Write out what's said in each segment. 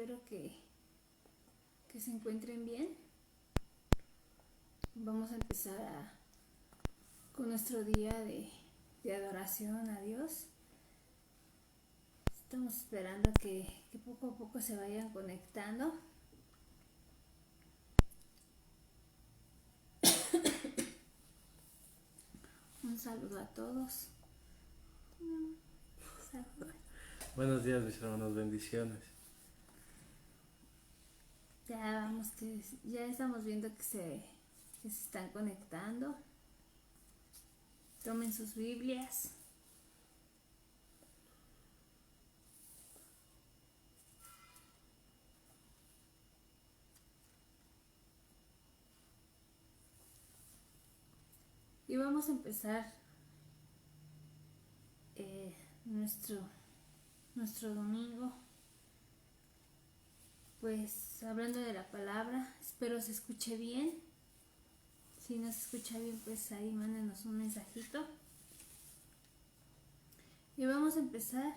espero que se encuentren bien. Vamos a empezar con nuestro día de adoración a Dios. Estamos esperando que poco a poco se vayan conectando. Un saludo a todos. Buenos días, mis hermanos, bendiciones. Ya estamos viendo que se están conectando. Tomen sus Biblias. Y vamos a empezar nuestro domingo, pues hablando de la palabra. Espero se escuche bien. Si no se escucha bien, pues ahí mándenos un mensajito. Y vamos a empezar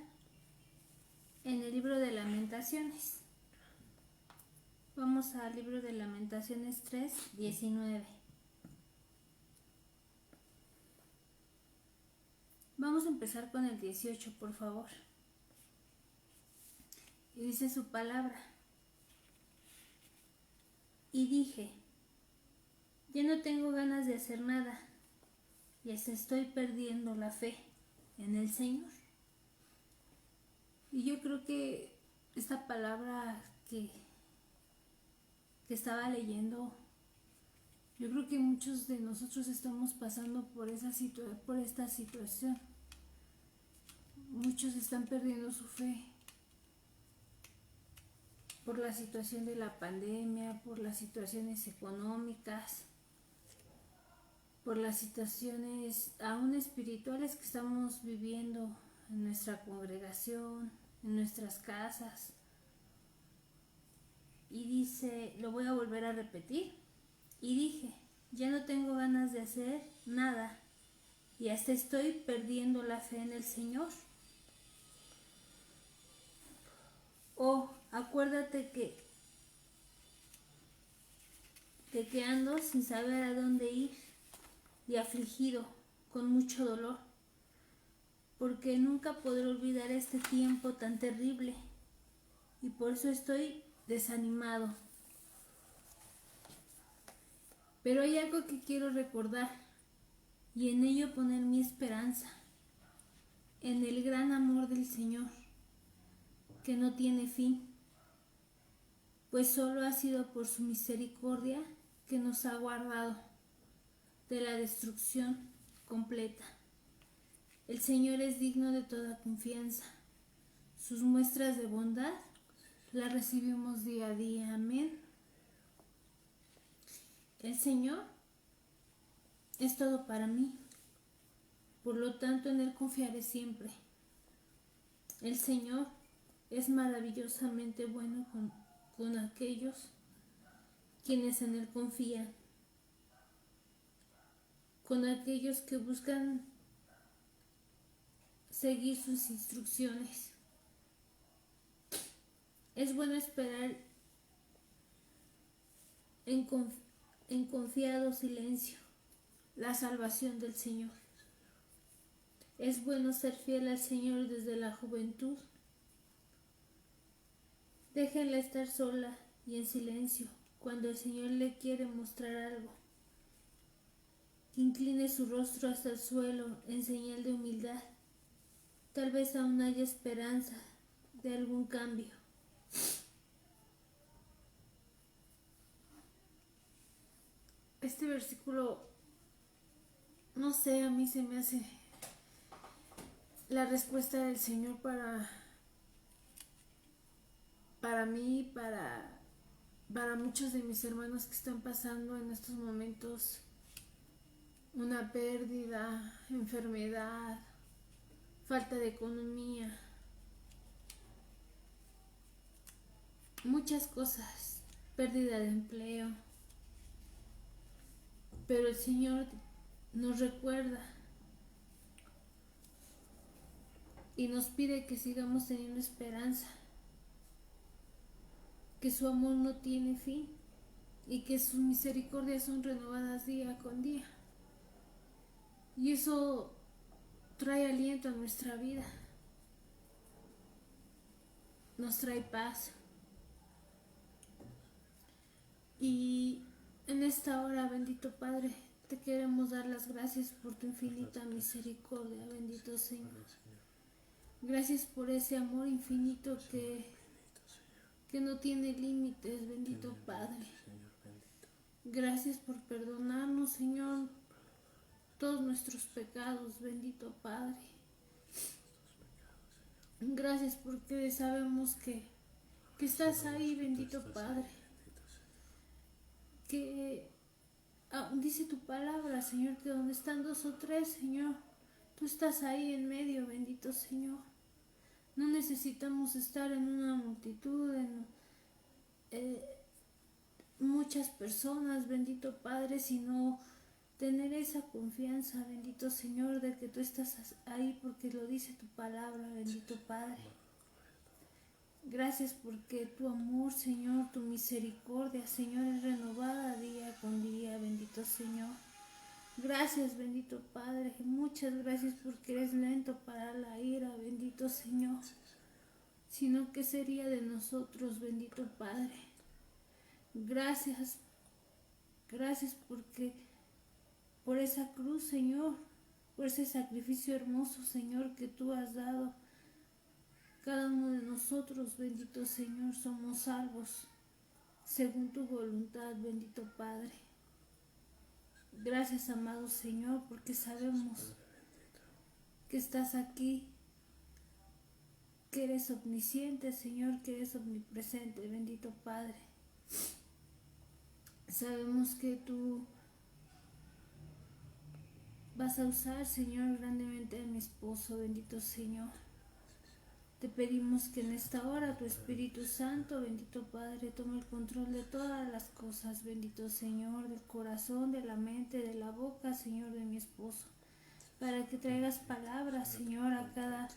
en el libro de Lamentaciones. Vamos al libro de Lamentaciones 3:19. Vamos a empezar con el 18, por favor. Y dice su palabra: y dije, ya no tengo ganas de hacer nada, y hasta estoy perdiendo la fe en el Señor. Y yo creo que esta palabra que estaba leyendo, yo creo que muchos de nosotros estamos pasando por esta situación. Muchos están perdiendo su fe por la situación de la pandemia, por las situaciones económicas, por las situaciones aún espirituales que estamos viviendo en nuestra congregación, en nuestras casas. Y dice, lo voy a volver a repetir, y dije, ya no tengo ganas de hacer nada, y hasta estoy perdiendo la fe en el Señor. Acuérdate que ando sin saber a dónde ir y afligido, con mucho dolor, porque nunca podré olvidar este tiempo tan terrible, y por eso estoy desanimado. Pero hay algo que quiero recordar, y en ello poner mi esperanza, en el gran amor del Señor, que no tiene fin, pues solo ha sido por su misericordia que nos ha guardado de la destrucción completa. El Señor es digno de toda confianza. Sus muestras de bondad las recibimos día a día. Amén. El Señor es todo para mí, por lo tanto en Él confiaré siempre. El Señor es maravillosamente bueno con aquellos quienes en Él confían, con aquellos que buscan seguir sus instrucciones. Es bueno esperar en confiado silencio la salvación del Señor. Es bueno ser fiel al Señor desde la juventud. Déjenla estar sola y en silencio cuando el Señor le quiere mostrar algo. Incline su rostro hasta el suelo en señal de humildad. Tal vez aún haya esperanza de algún cambio. Este versículo, no sé, a mí se me hace la respuesta del Señor para mí, para muchos de mis hermanos que están pasando en estos momentos una pérdida, enfermedad, falta de economía, muchas cosas, pérdida de empleo. Pero el Señor nos recuerda y nos pide que sigamos teniendo esperanza, que su amor no tiene fin y que sus misericordias son renovadas día con día. Y eso trae aliento a nuestra vida, nos trae paz. Y en esta hora, bendito Padre, te queremos dar las gracias por tu infinita misericordia, bendito Señor. Gracias por ese amor infinito que no tiene límites, bendito Padre. Gracias por perdonarnos, Señor, todos nuestros pecados, bendito Padre. Gracias porque sabemos que estás ahí, bendito Padre. Que dice tu palabra, Señor, que donde están 2 o 3, Señor, tú estás ahí en medio, bendito Señor. No necesitamos estar en una multitud, en muchas personas, bendito Padre, sino tener esa confianza, bendito Señor, de que tú estás ahí porque lo dice tu palabra, bendito Padre. Gracias porque tu amor, Señor, tu misericordia, Señor, es renovada día con día, bendito Señor. Gracias, bendito Padre, muchas gracias porque eres lento para la ira, bendito Señor. Sino que sería de nosotros, bendito Padre. Gracias porque por esa cruz, Señor, por ese sacrificio hermoso, Señor, que tú has dado. Cada uno de nosotros, bendito Señor, somos salvos según tu voluntad, bendito Padre. Gracias, amado Señor, porque sabemos que estás aquí, que eres omnisciente, Señor, que eres omnipresente, bendito Padre. Sabemos que tú vas a usar, Señor, grandemente a mi esposo, bendito Señor. Te pedimos que en esta hora tu Espíritu Santo, bendito Padre, tome el control de todas las cosas, bendito Señor, del corazón, de la mente, de la boca, Señor, de mi esposo, para que traigas palabras, Señor, a cada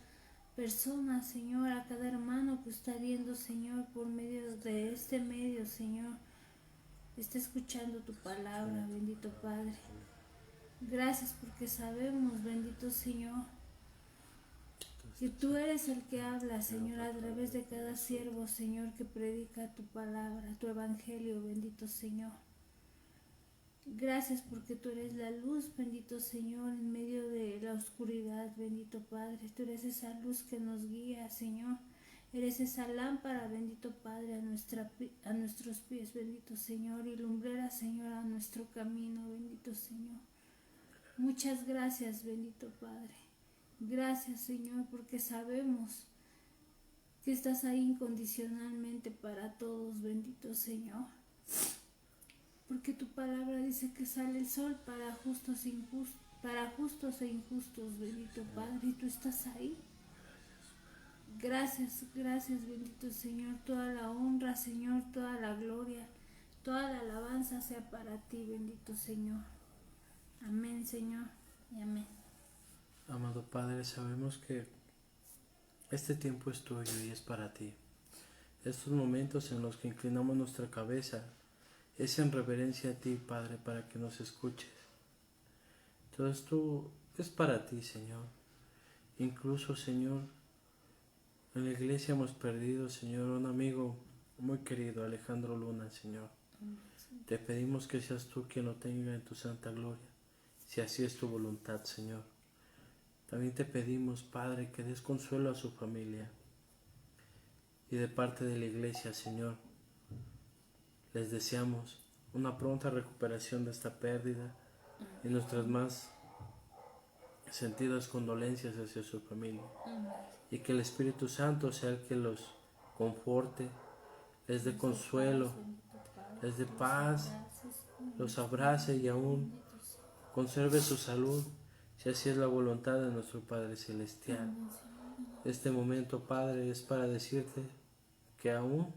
persona, Señor, a cada hermano que está viendo, Señor, por medio de este medio, Señor, está escuchando tu palabra, bendito Padre. Gracias porque sabemos, bendito Señor, que tú eres el que habla, Señor, a través de cada siervo, Señor, que predica tu palabra, tu evangelio, bendito Señor. Gracias porque tú eres la luz, bendito Señor, en medio de la oscuridad, bendito Padre. Tú eres esa luz que nos guía, Señor. Eres esa lámpara, bendito Padre, a nuestros pies, bendito Señor, y lumbrera, Señor, a nuestro camino, bendito Señor. Muchas gracias, bendito Padre. Gracias, Señor, porque sabemos que estás ahí incondicionalmente para todos, bendito Señor. Porque tu palabra dice que sale el sol para justos e injustos, bendito Padre, y tú estás ahí. Gracias, bendito Señor. Toda la honra, Señor, toda la gloria, toda la alabanza sea para ti, bendito Señor. Amén, Señor, y amén. Amado Padre, sabemos que este tiempo es tuyo y es para ti. Estos momentos en los que inclinamos nuestra cabeza es en reverencia a ti, Padre, para que nos escuches. Todo esto es para ti, Señor. Incluso, Señor, en la iglesia hemos perdido, Señor, un amigo muy querido, Alejandro Luna, Señor. Te pedimos que seas tú quien lo tenga en tu santa gloria, si así es tu voluntad, Señor. También te pedimos, Padre, que des consuelo a su familia. Y de parte de la iglesia, Señor, les deseamos una pronta recuperación de esta pérdida y nuestras más sentidas condolencias hacia su familia. Y que el Espíritu Santo sea el que los conforte, les dé consuelo, les dé paz, los abrace y aún conserve su salud, si así es la voluntad de nuestro Padre Celestial. Este momento, Padre, es para decirte que aún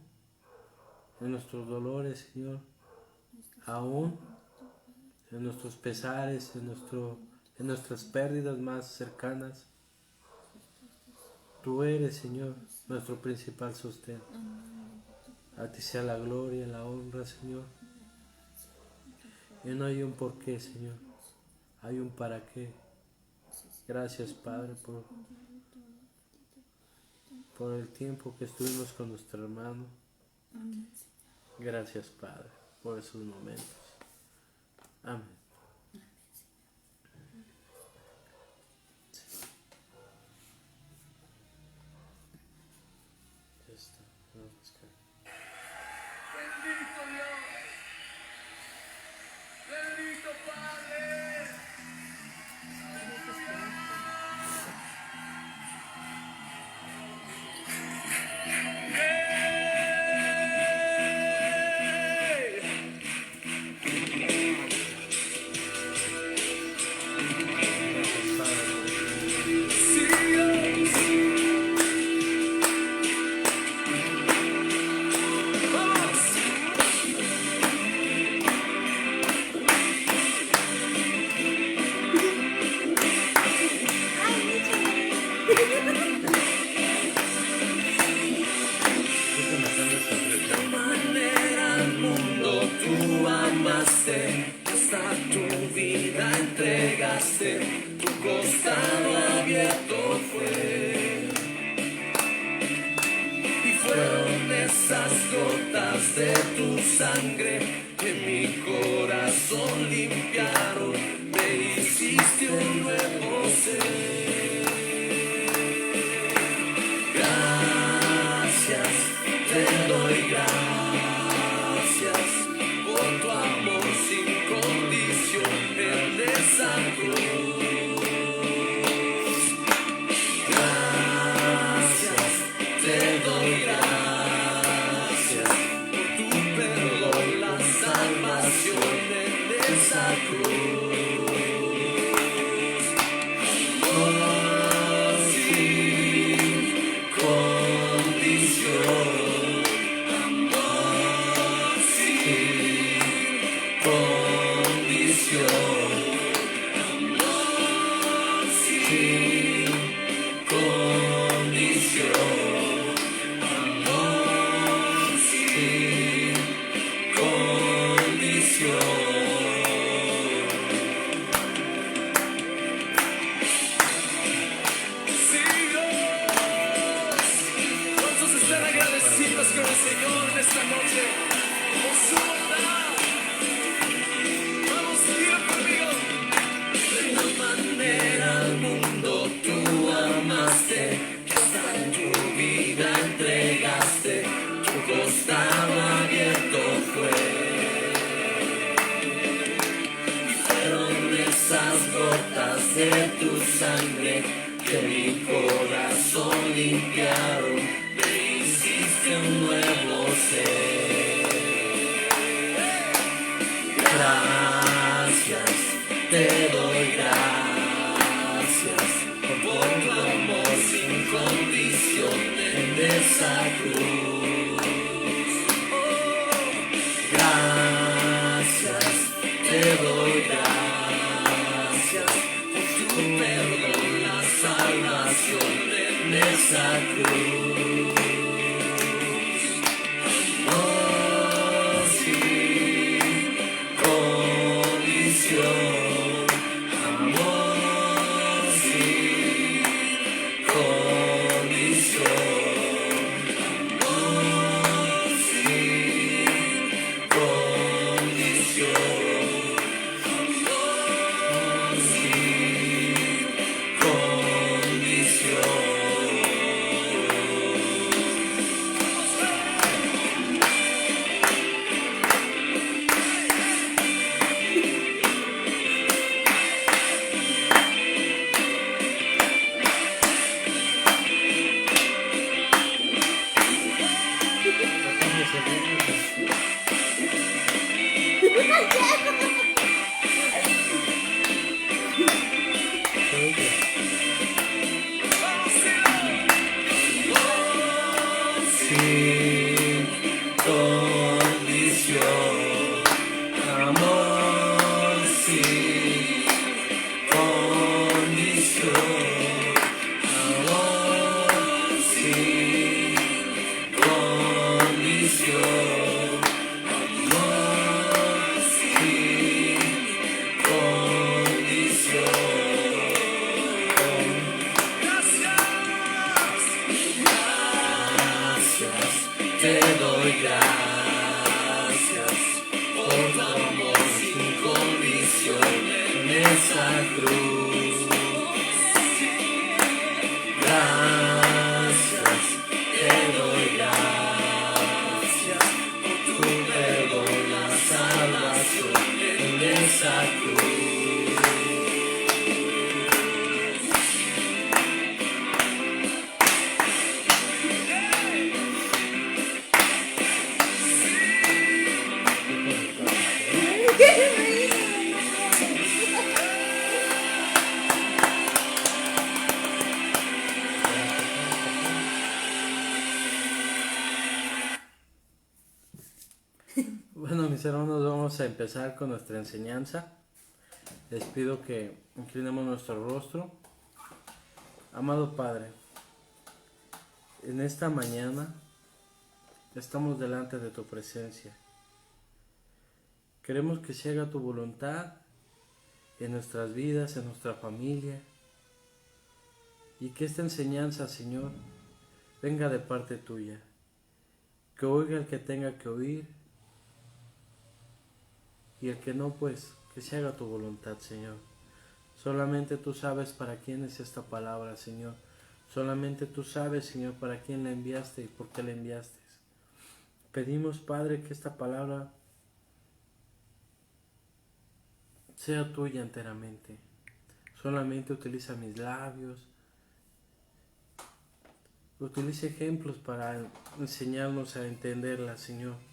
en nuestros dolores, Señor, aún en nuestros pesares, en nuestras pérdidas más cercanas, tú eres, Señor, nuestro principal sostén. A ti sea la gloria, la honra, Señor. Y no hay un por qué, Señor. Hay un para qué. Gracias, Padre, por el tiempo que estuvimos con nuestro hermano. Gracias, Padre, por esos momentos. Amén. Ya está. Bendito Dios, bendito Padre. Hasta tu vida entregaste, tu costado abierto fue. Y fueron esas gotas de tu sangre que mi corazón limpiaron. Me hiciste un nuevo ser. Gracias, te doy gracias. Tu amor sin condición en esa cruz. Gracias, te doy gracias por tu perdón, la salvación en esa cruz. Oh, sin condición. Con el Señor esta noche, por su bondad. Vamos, dilo conmigo. De la manera al mundo tú amaste, que hasta tu vida entregaste, tu costado abierto fue. Y fueron esas gotas de tu sangre que mi corazón limpiaron. Un nuevo ser. Gracias, te doy gracias por tu amor sin condición en esa cruz. Gracias, te doy gracias por tu perdón, la salvación en esa cruz. Condición. mis hermanos, vamos a empezar con nuestra enseñanza. Les pido que inclinemos nuestro rostro. Amado Padre, en esta mañana estamos delante de tu presencia. Queremos que se haga tu voluntad en nuestras vidas, en nuestra familia, y que esta enseñanza, Señor, venga de parte tuya. Que oiga el que tenga que oír, y el que no, pues, que se haga tu voluntad, Señor. Solamente tú sabes para quién es esta palabra, Señor. Solamente tú sabes, Señor, para quién la enviaste y por qué la enviaste. Pedimos, Padre, que esta palabra sea tuya enteramente. Solamente utiliza mis labios. Utiliza ejemplos para enseñarnos a entenderla, Señor.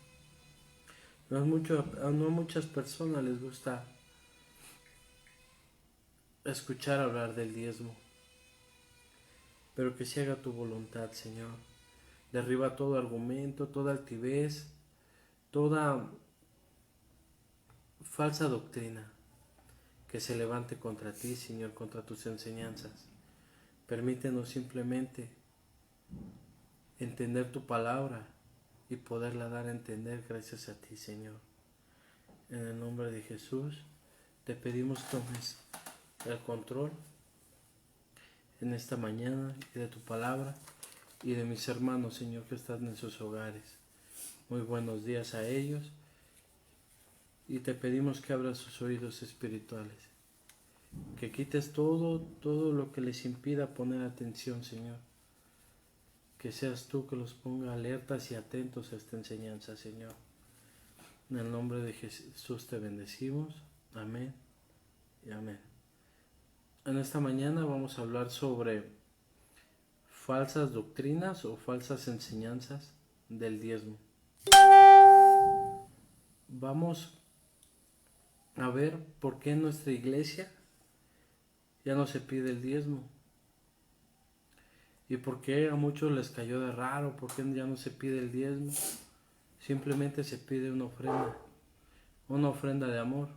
No a muchas personas les gusta escuchar hablar del diezmo, pero que se haga tu voluntad, Señor. Derriba todo argumento, toda altivez, toda falsa doctrina que se levante contra ti, Señor, contra tus enseñanzas. Permítenos simplemente entender tu palabra y poderla dar a entender gracias a ti, Señor. En el nombre de Jesús te pedimos tomes el control en esta mañana y de tu palabra y de mis hermanos, Señor, que están en sus hogares. Muy buenos días a ellos, y te pedimos que abras sus oídos espirituales, que quites todo lo que les impida poner atención, Señor. Que seas tú que los ponga alertas y atentos a esta enseñanza, Señor. En el nombre de Jesús te bendecimos. Amén y amén. En esta mañana vamos a hablar sobre falsas doctrinas o falsas enseñanzas del diezmo. Vamos a ver por qué en nuestra iglesia ya no se pide el diezmo. ¿Y por qué a muchos les cayó de raro? ¿Por qué ya no se pide el diezmo? Simplemente se pide una ofrenda de amor,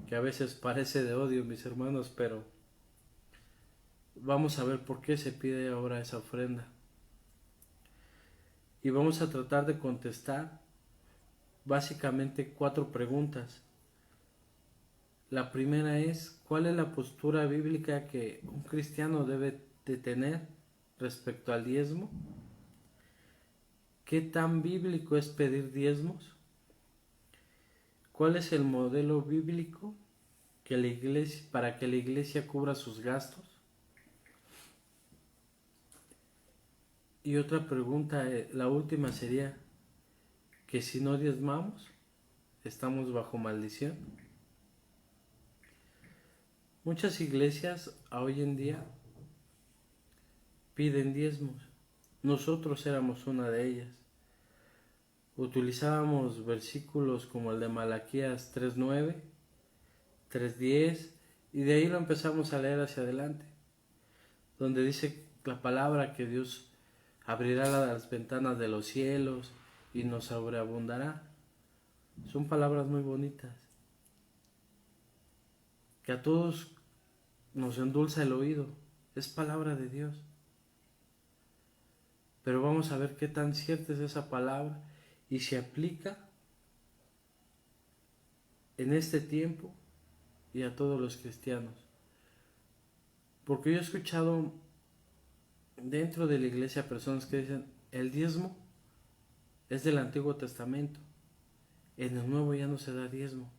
que a veces parece de odio, mis hermanos, pero vamos a ver por qué se pide ahora esa ofrenda. Y vamos a tratar de contestar básicamente 4 preguntas. La primera es, ¿cuál es la postura bíblica que un cristiano debe de tener respecto al diezmo? ¿Qué tan bíblico es pedir diezmos? ¿Cuál es el modelo bíblico para que la iglesia cubra sus gastos? Y otra pregunta, la última sería, que si no diezmamos, ¿estamos bajo maldición? Muchas iglesias hoy en día piden diezmos. Nosotros éramos una de ellas. Utilizábamos versículos como el de Malaquías 3:9, 3:10, y de ahí lo empezamos a leer hacia adelante, donde dice la palabra que Dios abrirá las ventanas de los cielos y nos sobreabundará. Son palabras muy bonitas, que a todos nos endulza el oído. Es palabra de Dios. Pero vamos a ver qué tan cierta es esa palabra y se aplica en este tiempo y a todos los cristianos. Porque yo he escuchado dentro de la iglesia personas que dicen, el diezmo es del Antiguo Testamento, en el Nuevo ya no se da diezmo.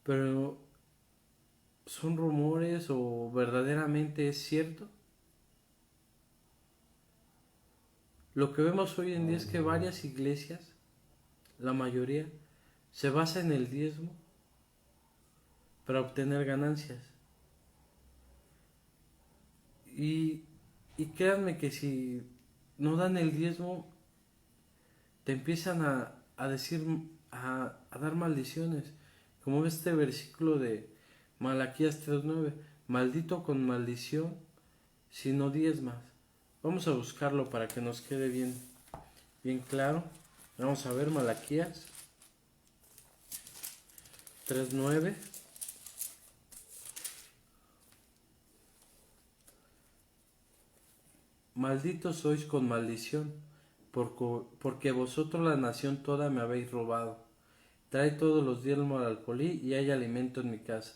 Pero ¿son rumores o verdaderamente es cierto? Lo que vemos hoy en día es que varias iglesias, la mayoría, se basa en el diezmo para obtener ganancias. Y créanme que si no dan el diezmo, te empiezan a decir, a dar maldiciones. Como este versículo de Malaquías 3:9, maldito con maldición si no diezmas. Vamos a buscarlo para que nos quede bien claro. Vamos a ver Malaquías 3:9. Malditos sois con maldición, porque vosotros la nación toda me habéis robado. Trae todos los diezmos al alfolí y hay alimento en mi casa.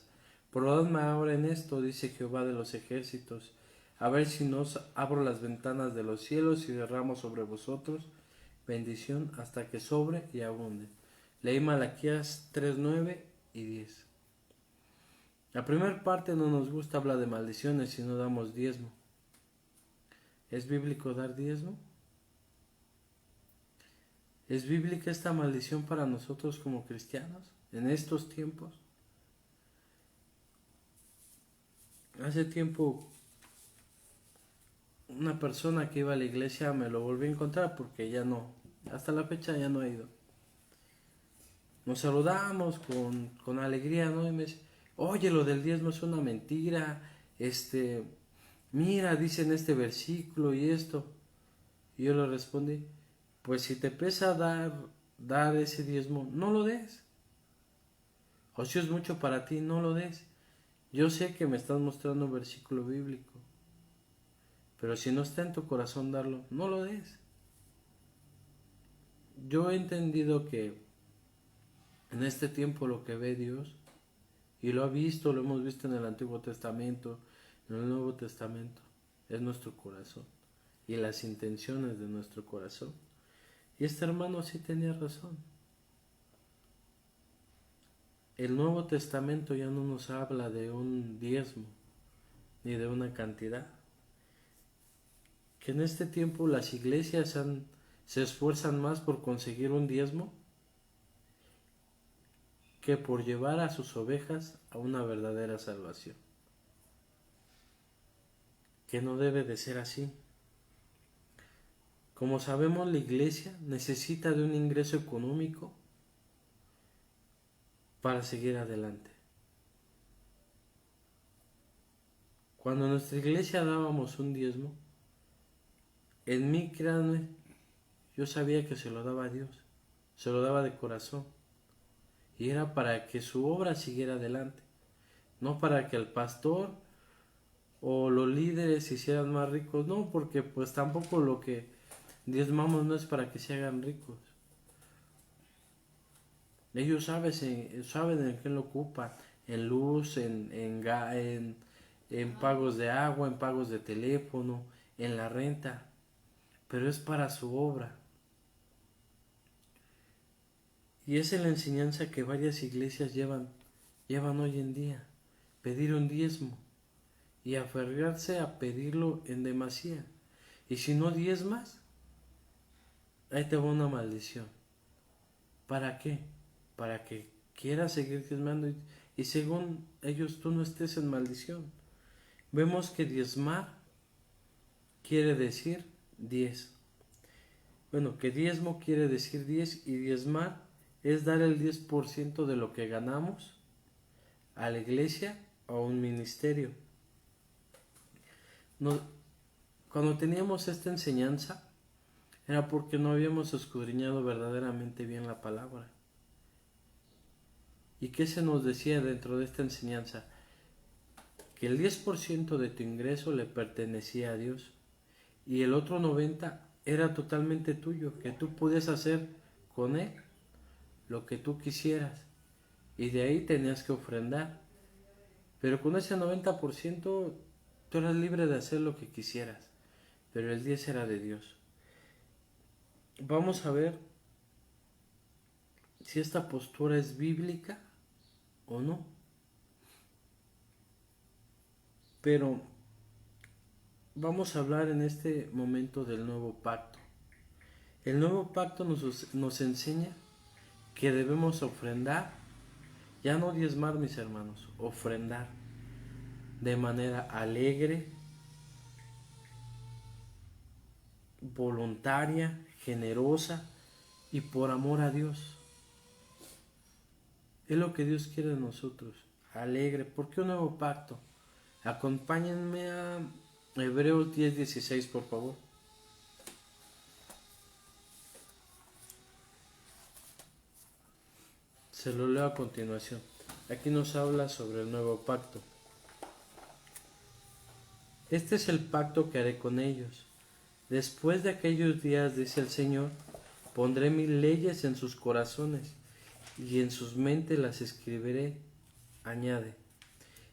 Probadme ahora en esto, dice Jehová de los ejércitos, a ver si no os abro las ventanas de los cielos y derramo sobre vosotros bendición hasta que sobre y abunde. Leí Malaquías 3:9 y 10. La primera parte no nos gusta hablar de maldiciones si no damos diezmo. ¿Es bíblico dar diezmo? ¿Es bíblica esta maldición para nosotros como cristianos en estos tiempos? Hace tiempo una persona que iba a la iglesia me lo volví a encontrar porque ya no, hasta la fecha ya no he ido. Nos saludamos con alegría, ¿no? Y me dice, oye, lo del diezmo es una mentira, mira, dice en este versículo y esto. Y yo le respondí, pues si te pesa dar ese diezmo, no lo des. O si es mucho para ti, no lo des. Yo sé que me estás mostrando un versículo bíblico, pero si no está en tu corazón darlo, no lo des. Yo he entendido que en este tiempo lo que ve Dios, y lo hemos visto en el Antiguo Testamento, en el Nuevo Testamento, es nuestro corazón y las intenciones de nuestro corazón. Y este hermano sí tenía razón. El Nuevo Testamento ya no nos habla de un diezmo ni de una cantidad. Que en este tiempo las iglesias se esfuerzan más por conseguir un diezmo que por llevar a sus ovejas a una verdadera salvación. Que no debe de ser así. Como sabemos, la iglesia necesita de un ingreso económico para seguir adelante. Cuando en nuestra iglesia dábamos un diezmo, en mí, créanme, yo sabía que se lo daba a Dios, se lo daba de corazón, y era para que su obra siguiera adelante, no para que el pastor o los líderes se hicieran más ricos, no, porque pues tampoco lo que diezmamos no es para que se hagan ricos. Ellos saben en qué lo ocupan, en luz, en pagos de agua, en pagos de teléfono, en la renta, pero es para su obra. Y esa es la enseñanza que varias iglesias llevan hoy en día, pedir un diezmo y aferrarse a pedirlo en demasía. Y si no diezmas, ahí te va una maldición. ¿Para qué? Para que quieras seguir diezmando y según ellos tú no estés en maldición. Vemos que diezmar quiere decir 10. Bueno, que diezmo quiere decir 10 y diezmar es dar el 10% de lo que ganamos a la iglesia o a un ministerio. Cuando teníamos esta enseñanza era porque no habíamos escudriñado verdaderamente bien la palabra. ¿Y qué se nos decía dentro de esta enseñanza? Que el 10% de tu ingreso le pertenecía a Dios y el otro 90% era totalmente tuyo, que tú podías hacer con él lo que tú quisieras y de ahí tenías que ofrendar. Pero con ese 90% tú eras libre de hacer lo que quisieras, pero el 10% era de Dios. Vamos a ver si esta postura es bíblica o no. Pero vamos a hablar en este momento del nuevo pacto. El nuevo pacto nos enseña que debemos ofrendar, ya no diezmar, mis hermanos, ofrendar de manera alegre, voluntaria, generosa y por amor a Dios. Es lo que Dios quiere de nosotros, alegre. ¿Por qué un nuevo pacto? Acompáñenme a Hebreos 10:16, por favor. Se lo leo a continuación. Aquí nos habla sobre el nuevo pacto. Este es el pacto que haré con ellos. Después de aquellos días, dice el Señor, pondré mis leyes en sus corazones y en sus mentes las escribiré, añade.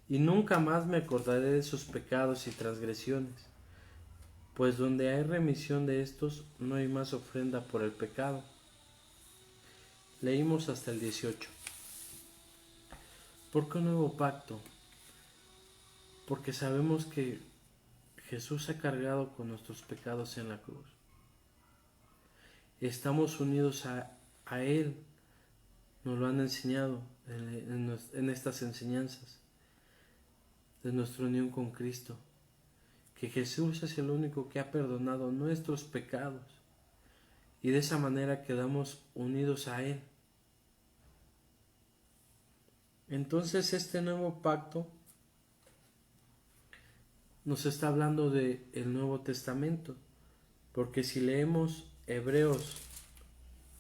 Y nunca más me acordaré de sus pecados y transgresiones, pues donde hay remisión de estos no hay más ofrenda por el pecado. Leímos hasta el 18. ¿Por qué un nuevo pacto? Porque sabemos que Jesús ha cargado con nuestros pecados en la cruz. Estamos unidos a Él. Nos lo han enseñado en estas enseñanzas de nuestra unión con Cristo. Que Jesús es el único que ha perdonado nuestros pecados. Y de esa manera quedamos unidos a Él. Entonces este nuevo pacto nos está hablando del Nuevo Testamento, porque si leemos Hebreos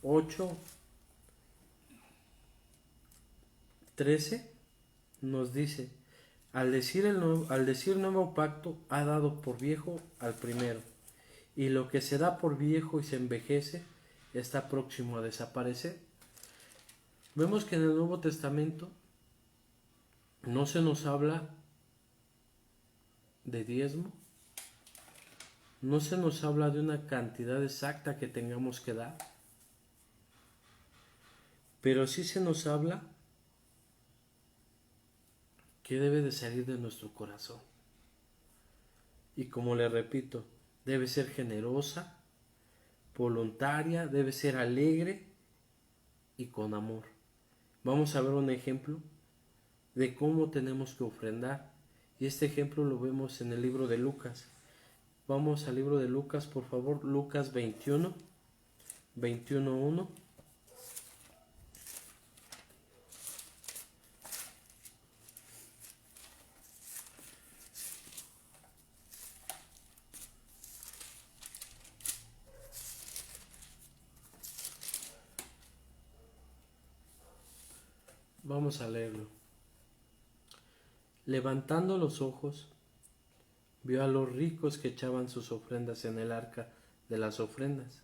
8:13 nos dice, al decir nuevo pacto ha dado por viejo al primero, y lo que se da por viejo y se envejece está próximo a desaparecer. Vemos que en el Nuevo Testamento no se nos habla de diezmo, no se nos habla de una cantidad exacta que tengamos que dar, pero sí se nos habla que debe de salir de nuestro corazón. Y como le repito, debe ser generosa, voluntaria, debe ser alegre y con amor. Vamos a ver un ejemplo de cómo tenemos que ofrendar. Y este ejemplo lo vemos en el libro de Lucas. Vamos al libro de Lucas, por favor. Lucas 21:1. Vamos a leerlo. Levantando los ojos, vio a los ricos que echaban sus ofrendas en el arca de las ofrendas.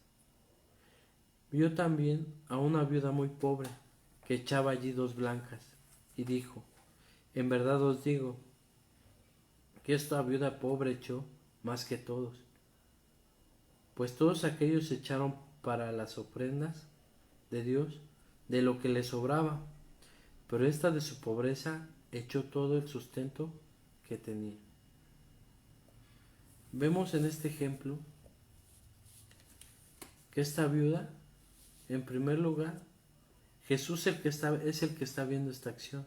Vio también a una viuda muy pobre que echaba allí 2 blancas, y dijo, en verdad os digo que esta viuda pobre echó más que todos, pues todos aquellos echaron para las ofrendas de Dios de lo que les sobraba, pero esta de su pobreza echó todo el sustento que tenía. Vemos en este ejemplo que esta viuda, en primer lugar, Jesús es el que está viendo esta acción.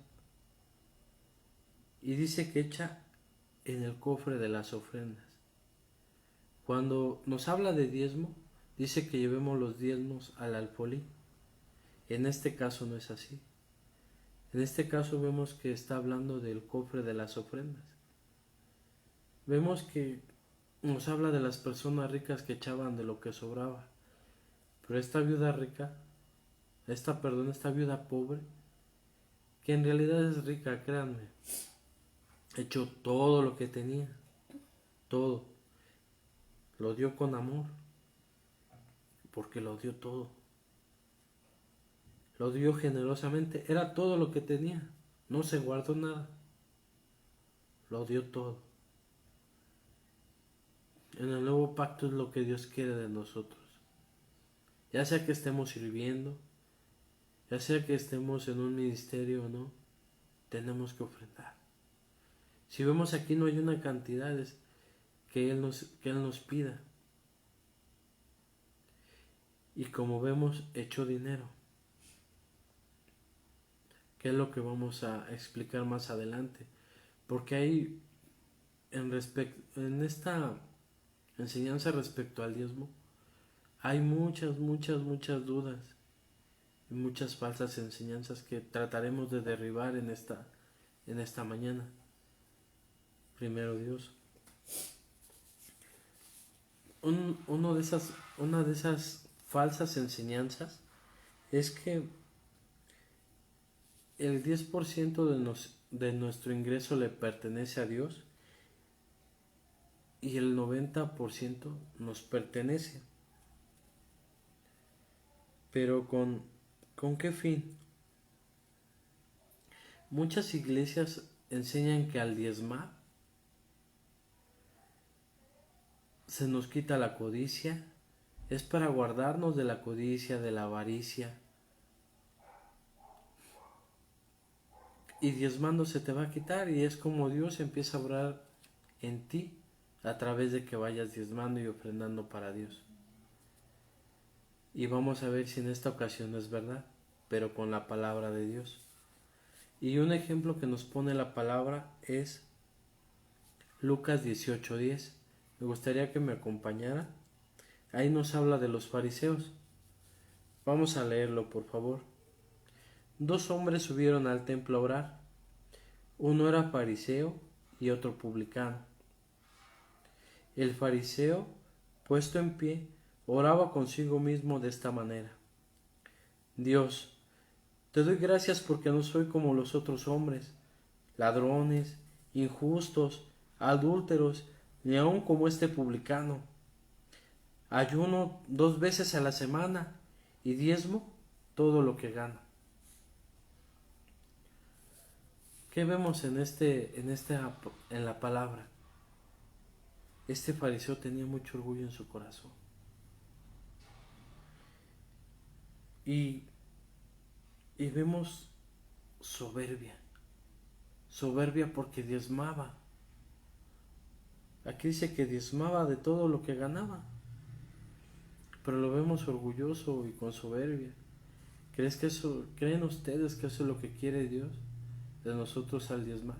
Y dice que echa en el cofre de las ofrendas. Cuando nos habla de diezmo, dice que llevemos los diezmos al alfolí. En este caso no es así. En este caso vemos que está hablando del cofre de las ofrendas. Vemos que nos habla de las personas ricas que echaban de lo que sobraba. Pero esta viuda rica, esta viuda pobre, que en realidad es rica, créanme, echó todo lo que tenía, todo. Lo dio con amor, porque lo dio todo. Lo dio generosamente, era todo lo que tenía, no se guardó nada, lo dio todo. En el nuevo pacto es lo que Dios quiere de nosotros. Ya sea que estemos sirviendo, ya sea que estemos en un ministerio o no, tenemos que ofrendar. Si vemos aquí no hay una cantidad que Él nos pida. Y como vemos, echó dinero. Que es lo que vamos a explicar más adelante. Porque hay, en esta enseñanza respecto al diezmo, hay muchas dudas y muchas falsas enseñanzas que trataremos de derribar en esta mañana. Primero Dios. Una de esas falsas enseñanzas es que el 10% de nuestro ingreso le pertenece a Dios y el 90% nos pertenece. Pero ¿con qué fin? Muchas iglesias enseñan que al diezmar se nos quita la codicia, es para guardarnos de la codicia, de la avaricia. Y diezmando se te va a quitar y es como Dios empieza a obrar en ti a través de que vayas diezmando y ofrendando para Dios. Y vamos a ver si en esta ocasión es verdad, pero con la palabra de Dios. Y un ejemplo que nos pone la palabra es Lucas 18:10. Me gustaría que me acompañara. Ahí nos habla de los fariseos. Vamos a leerlo, por favor. 2 hombres subieron al templo a orar. Uno era fariseo y otro publicano. El fariseo, puesto en pie, oraba consigo mismo de esta manera: Dios, te doy gracias porque no soy como los otros hombres, ladrones, injustos, adúlteros, ni aun como este publicano. Ayuno 2 veces a la semana y diezmo todo lo que gano. ¿Qué vemos en la palabra? Este fariseo tenía mucho orgullo en su corazón. Y vemos soberbia porque diezmaba. Aquí dice que diezmaba de todo lo que ganaba, pero lo vemos orgulloso y con soberbia. ¿Creen ustedes que eso es lo que quiere Dios de nosotros al diezmar?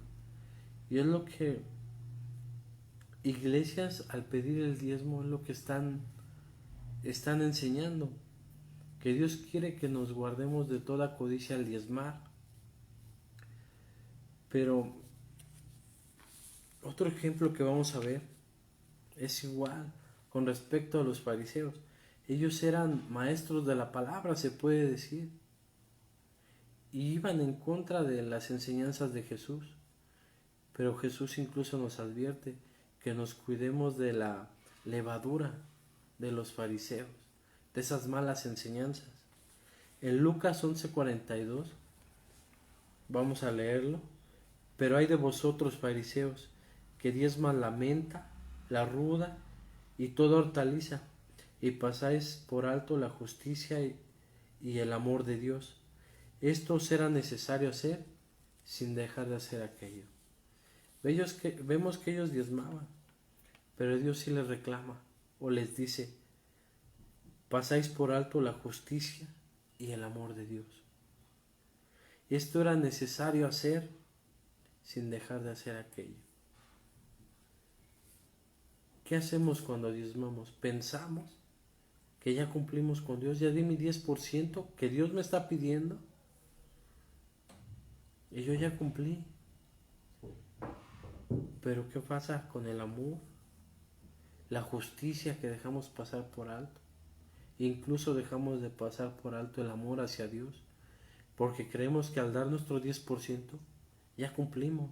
Y es lo que iglesias al pedir el diezmo es lo que están enseñando, que Dios quiere que nos guardemos de toda codicia al diezmar. Pero otro ejemplo que vamos a ver es igual con respecto a los fariseos. Ellos eran maestros de la palabra, se puede decir, y iban en contra de las enseñanzas de Jesús. Pero Jesús incluso nos advierte que nos cuidemos de la levadura de los fariseos, de esas malas enseñanzas. En Lucas 11:42 vamos a leerlo. Pero hay de vosotros, fariseos, que diezman la menta, la ruda y toda hortaliza, y pasáis por alto la justicia y el amor de Dios. Esto os era necesario hacer sin dejar de hacer aquello. Vemos que ellos diezmaban, pero Dios sí les reclama o les dice: pasáis por alto la justicia y el amor de Dios. Esto era necesario hacer sin dejar de hacer aquello. ¿Qué hacemos cuando diezmamos? Pensamos que ya cumplimos con Dios, ya di mi 10% que Dios me está pidiendo y yo ya cumplí. Pero ¿qué pasa con el amor? La justicia que dejamos pasar por alto. Incluso dejamos de pasar por alto el amor hacia Dios, porque creemos que al dar nuestro 10% ya cumplimos.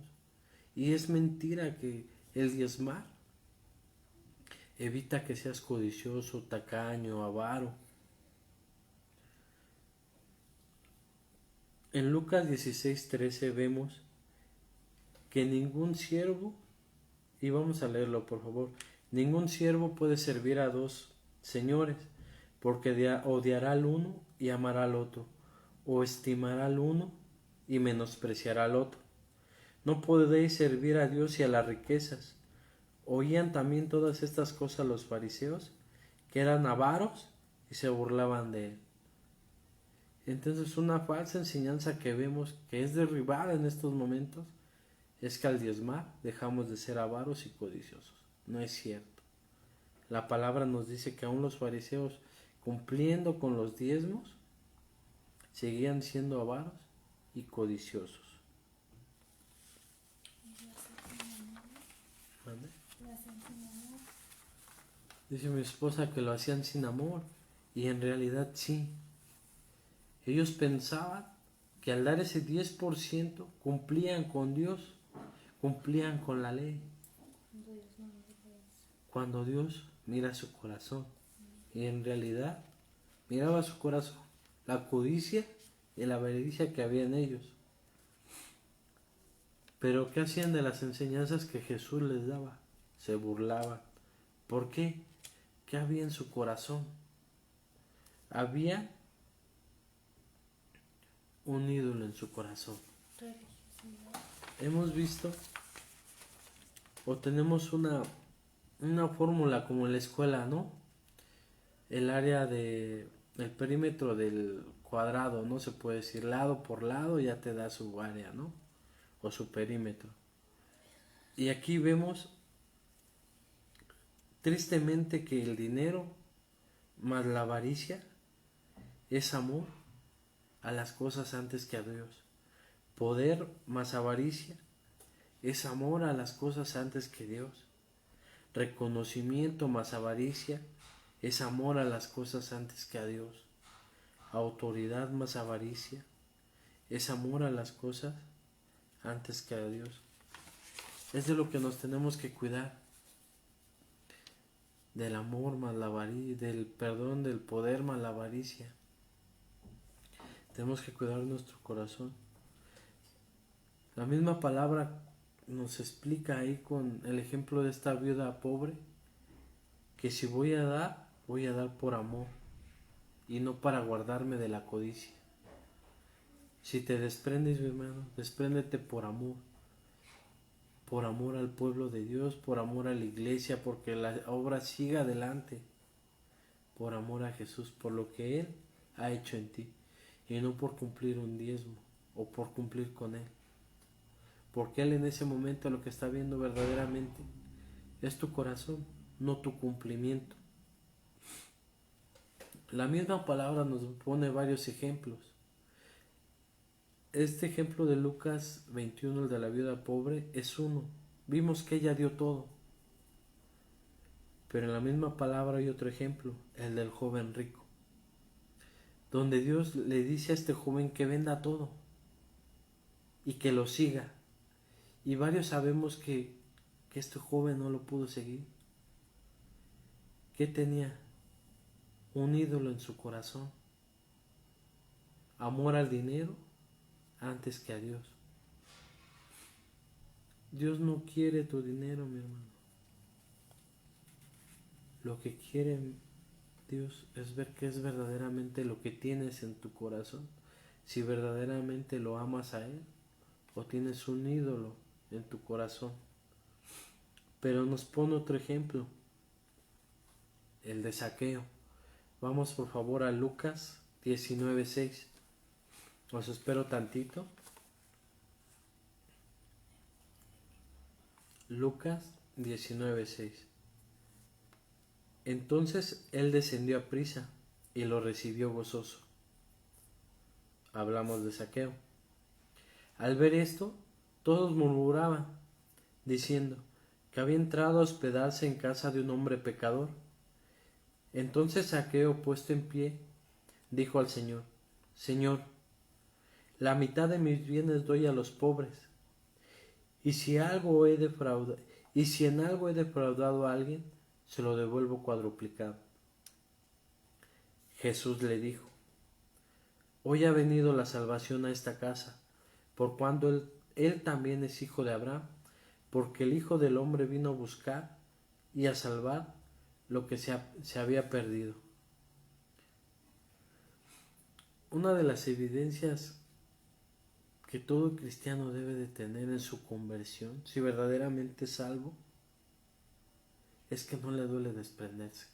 Y es mentira que el diezmar evita que seas codicioso, tacaño, avaro. En Lucas 16:13 vemos que ningún siervo, y vamos a leerlo por favor, ningún siervo puede servir a 2 señores, porque odiará al uno y amará al otro, o estimará al uno y menospreciará al otro. No podéis servir a Dios y a las riquezas. Oían también todas estas cosas los fariseos, que eran avaros y se burlaban de él. Entonces, una falsa enseñanza que vemos que es derribada en estos momentos es que al diezmar dejamos de ser avaros y codiciosos. No es cierto. La palabra nos dice que aún los fariseos, cumpliendo con los diezmos, seguían siendo avaros y codiciosos. ¿Vale? Dice mi esposa que lo hacían sin amor, y en realidad sí. Ellos pensaban que al dar ese 10% cumplían con Dios, cumplían con la ley. Cuando Dios mira su corazón, y en realidad miraba su corazón, la codicia y la avaricia que había en ellos. Pero ¿qué hacían de las enseñanzas que Jesús les daba? Se burlaban. ¿Por qué? ¿Qué había en su corazón? Había un ídolo en su corazón. Hemos visto o tenemos una fórmula como en la escuela, ¿no? El área de el perímetro del cuadrado, ¿no? Se puede decir lado por lado, ya te da su área, ¿no? O su perímetro. Y aquí vemos tristemente que el dinero más la avaricia es amor a las cosas antes que a Dios. Poder más avaricia es amor a las cosas antes que Dios. Reconocimiento más avaricia es amor a las cosas antes que a Dios. Autoridad más avaricia es amor a las cosas antes que a Dios. Es de lo que nos tenemos que cuidar. Del amor más la avaricia, del perdón, del poder más la avaricia. Tenemos que cuidar nuestro corazón. La misma palabra nos explica ahí con el ejemplo de esta viuda pobre, que si voy a dar por amor y no para guardarme de la codicia. Si te desprendes, mi hermano, despréndete por amor al pueblo de Dios, por amor a la iglesia, porque la obra siga adelante, por amor a Jesús, por lo que Él ha hecho en ti, y no por cumplir un diezmo o por cumplir con Él. Porque Él en ese momento lo que está viendo verdaderamente es tu corazón, no tu cumplimiento. La misma palabra nos pone varios ejemplos. Este ejemplo de Lucas 21, el de la viuda pobre, es uno. Vimos que ella dio todo. Pero en la misma palabra hay otro ejemplo, el del joven rico, donde Dios le dice a este joven que venda todo y que lo siga. Y varios sabemos que este joven no lo pudo seguir. ¿Qué tenía? Un ídolo en su corazón. Amor al dinero antes que a Dios. Dios no quiere tu dinero, mi hermano. Lo que quiere Dios es ver qué es verdaderamente lo que tienes en tu corazón. Si verdaderamente lo amas a Él o tienes un ídolo en tu corazón. Pero nos pone otro ejemplo, el de Zaqueo. Vamos por favor a Lucas 19:6. Os espero tantito. Lucas 19:6. Entonces él descendió a prisa y lo recibió gozoso. Hablamos de Zaqueo. Al ver esto, todos murmuraban, diciendo que había entrado a hospedarse en casa de un hombre pecador. Entonces Zaqueo, puesto en pie, dijo al Señor: Señor, la mitad de mis bienes doy a los pobres, y si en algo he defraudado a alguien, se lo devuelvo cuadruplicado. Jesús le dijo: Hoy ha venido la salvación a esta casa, por cuanto él también es hijo de Abraham, porque el Hijo del Hombre vino a buscar y a salvar lo que se había perdido. Una de las evidencias que todo cristiano debe de tener en su conversión, si verdaderamente es salvo, es que no le duele desprenderse.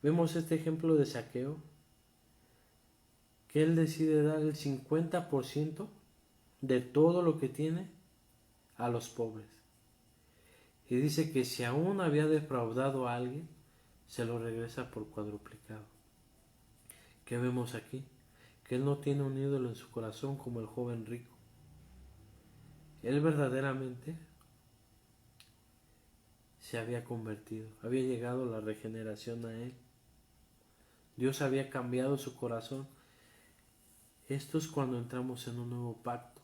Vemos este ejemplo de Zaqueo, que él decide dar el 50% de todo lo que tiene a los pobres. Y dice que si aún había defraudado a alguien, se lo regresa por cuadruplicado. ¿Qué vemos aquí? Que él no tiene un ídolo en su corazón como el joven rico. Él verdaderamente se había convertido, había llegado la regeneración a él. Dios había cambiado su corazón. Esto es cuando entramos en un nuevo pacto.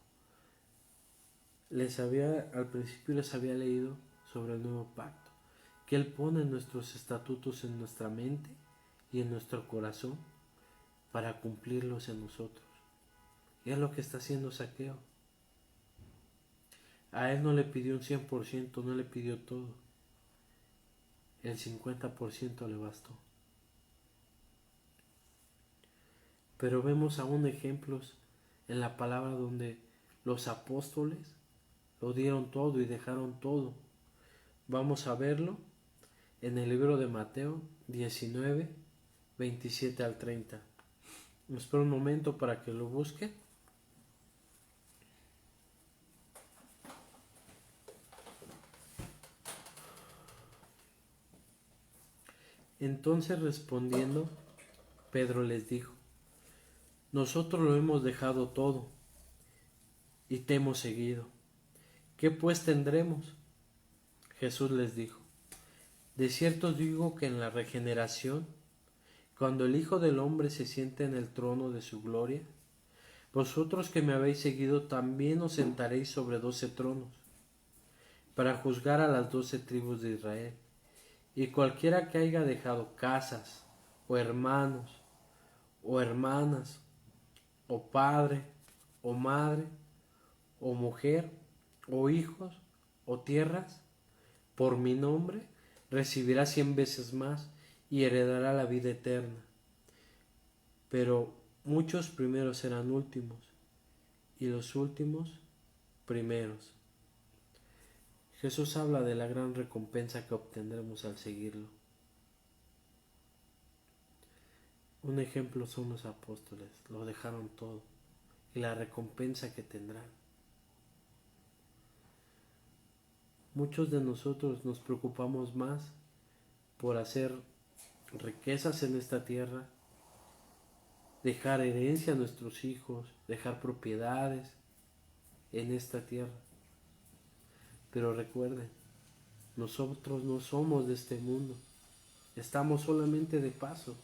Al principio les había leído sobre el nuevo pacto, que Él pone nuestros estatutos en nuestra mente y en nuestro corazón para cumplirlos en nosotros. Y es lo que está haciendo Zaqueo. A él no le pidió un 100%, no le pidió todo. El 50% le bastó. Pero vemos aún ejemplos en la palabra donde los apóstoles lo dieron todo y dejaron todo. Vamos a verlo en el libro de Mateo 19, 27 al 30. Espero un momento para que lo busque. Entonces respondiendo, Pedro les dijo: nosotros lo hemos dejado todo y te hemos seguido. ¿Qué pues tendremos? Jesús les dijo: de cierto os digo que en la regeneración, cuando el Hijo del Hombre se siente en el trono de su gloria, vosotros que me habéis seguido también os sentaréis sobre 12 tronos, para juzgar a las 12 tribus de Israel. Y cualquiera que haya dejado casas, o hermanos, o hermanas, o padre, o madre, o mujer, o hijos, o tierras, por mi nombre, recibirá 100 veces más y heredará la vida eterna. Pero muchos primeros serán últimos, y los últimos primeros. Jesús habla de la gran recompensa que obtendremos al seguirlo. Un ejemplo son los apóstoles, lo dejaron todo, y la recompensa que tendrán. Muchos de nosotros nos preocupamos más por hacer riquezas en esta tierra, dejar herencia a nuestros hijos, dejar propiedades en esta tierra. Pero recuerden, nosotros no somos de este mundo, estamos solamente de paso.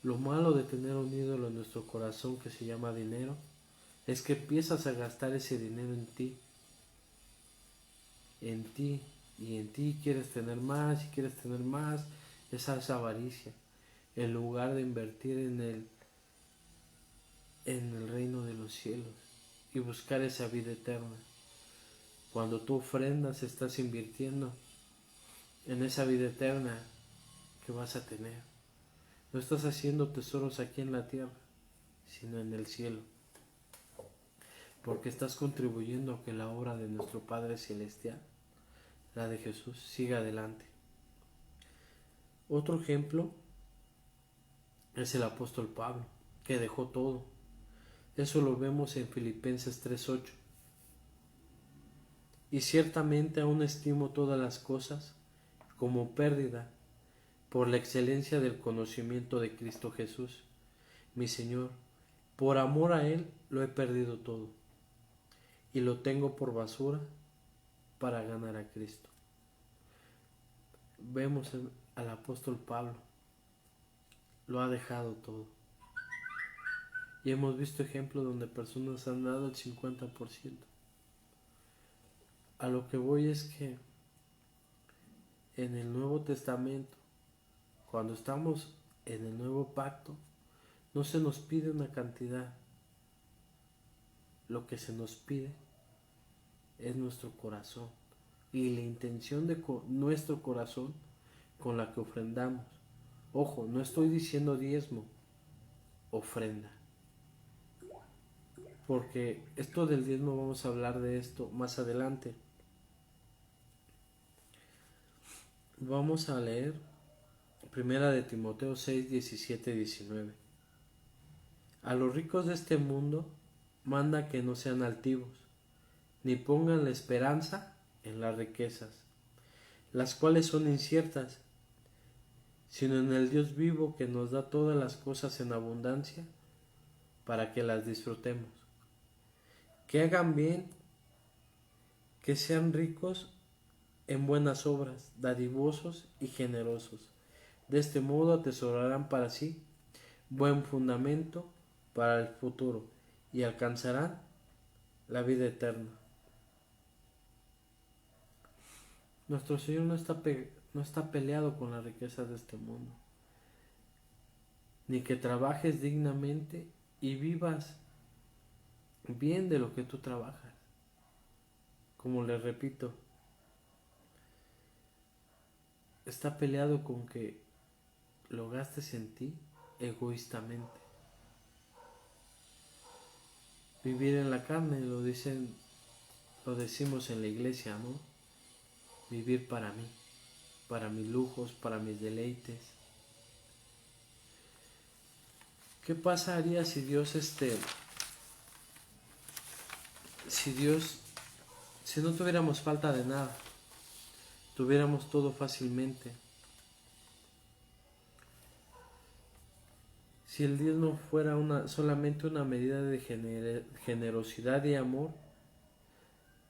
Lo malo de tener un ídolo en nuestro corazón que se llama dinero es que empiezas a gastar ese dinero en ti, y en ti quieres tener más y quieres tener más. Esa es avaricia, en lugar de invertir en el reino de los cielos y buscar esa vida eterna. Cuando tú ofrendas, estás invirtiendo en esa vida eterna que vas a tener. No estás haciendo tesoros aquí en la tierra, sino en el cielo, porque estás contribuyendo a que la obra de nuestro Padre Celestial, la de Jesús, siga adelante. Otro ejemplo es el apóstol Pablo, que dejó todo. Eso lo vemos en Filipenses 3:8. Y ciertamente aún estimo todas las cosas como pérdida por la excelencia del conocimiento de Cristo Jesús, mi Señor. Por amor a Él lo he perdido todo y lo tengo por basura para ganar a Cristo. Vemos al apóstol Pablo, lo ha dejado todo. Y hemos visto ejemplos donde personas han dado el 50%. A lo que voy es que en el Nuevo Testamento, cuando estamos en el nuevo pacto, no se nos pide una cantidad. Lo que se nos pide es nuestro corazón y la intención de nuestro corazón con la que ofrendamos. Ojo, no estoy diciendo diezmo, ofrenda. Porque esto del diezmo vamos a hablar de esto más adelante. Vamos a leer Primera de Timoteo 6, 17 y 19. A los ricos de este mundo manda que no sean altivos, ni pongan la esperanza en las riquezas, las cuales son inciertas, sino en el Dios vivo que nos da todas las cosas en abundancia para que las disfrutemos. Que hagan bien, que sean ricos en buenas obras, dadivosos y generosos. De este modo atesorarán para sí buen fundamento para el futuro y alcanzarán la vida eterna. Nuestro Señor no está peleado con las riquezas de este mundo, ni que trabajes dignamente y vivas bien de lo que tú trabajas. Como les repito, está peleado con que lo gastes en ti egoístamente. Vivir en la carne, lo decimos en la iglesia, ¿no? Vivir para mí, para mis lujos, para mis deleites. ¿Qué pasaría si si no tuviéramos falta de nada, tuviéramos todo fácilmente? Si el diezmo fuera solamente una medida de generosidad y amor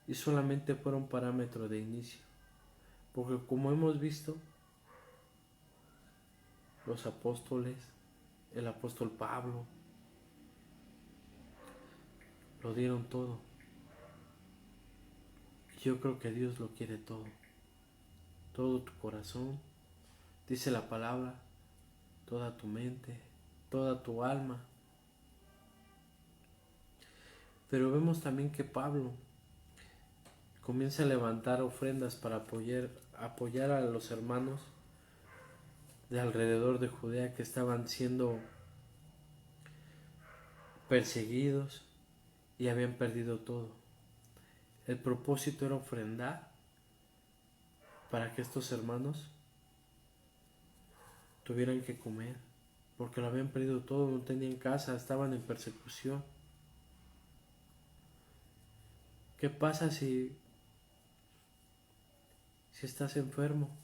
y solamente fuera un parámetro de inicio. Porque como hemos visto, los apóstoles, el apóstol Pablo, lo dieron todo. Y yo creo que Dios lo quiere todo. Todo tu corazón, dice la palabra, toda tu mente, toda tu alma. Pero vemos también que Pablo comienza a levantar ofrendas para apoyar a los hermanos de alrededor de Judea que estaban siendo perseguidos y habían perdido todo. El propósito era ofrendar para que estos hermanos tuvieran que comer, porque lo habían perdido todo, no tenían casa, estaban en persecución. ¿Qué pasa si estás enfermo?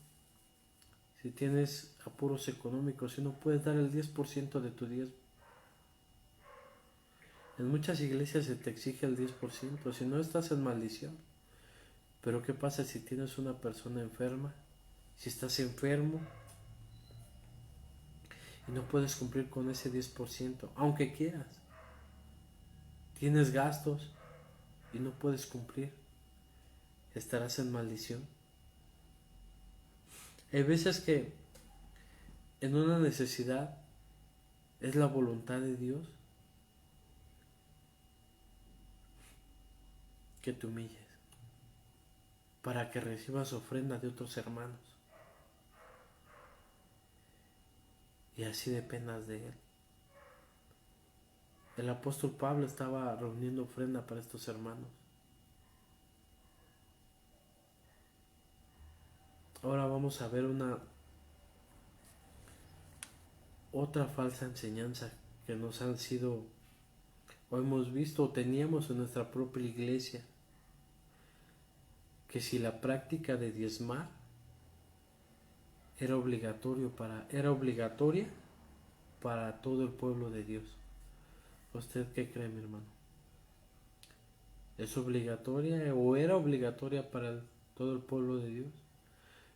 Si tienes apuros económicos, si no puedes dar el 10% de tu diezmo. En muchas iglesias se te exige el 10%, si no estás en maldición. Pero ¿qué pasa si tienes una persona enferma? Si estás enfermo y no puedes cumplir con ese 10%, aunque quieras. Tienes gastos y no puedes cumplir. Estarás en maldición. Hay veces que en una necesidad es la voluntad de Dios que te humilles para que recibas ofrenda de otros hermanos y así dependas de Él. El apóstol Pablo estaba reuniendo ofrenda para estos hermanos. Ahora vamos a ver otra falsa enseñanza que nos han sido o hemos visto o teníamos en nuestra propia iglesia, que si la práctica de diezmar era obligatoria para todo el pueblo de Dios. ¿Usted qué cree, mi hermano? ¿Es obligatoria o era obligatoria para todo el pueblo de Dios?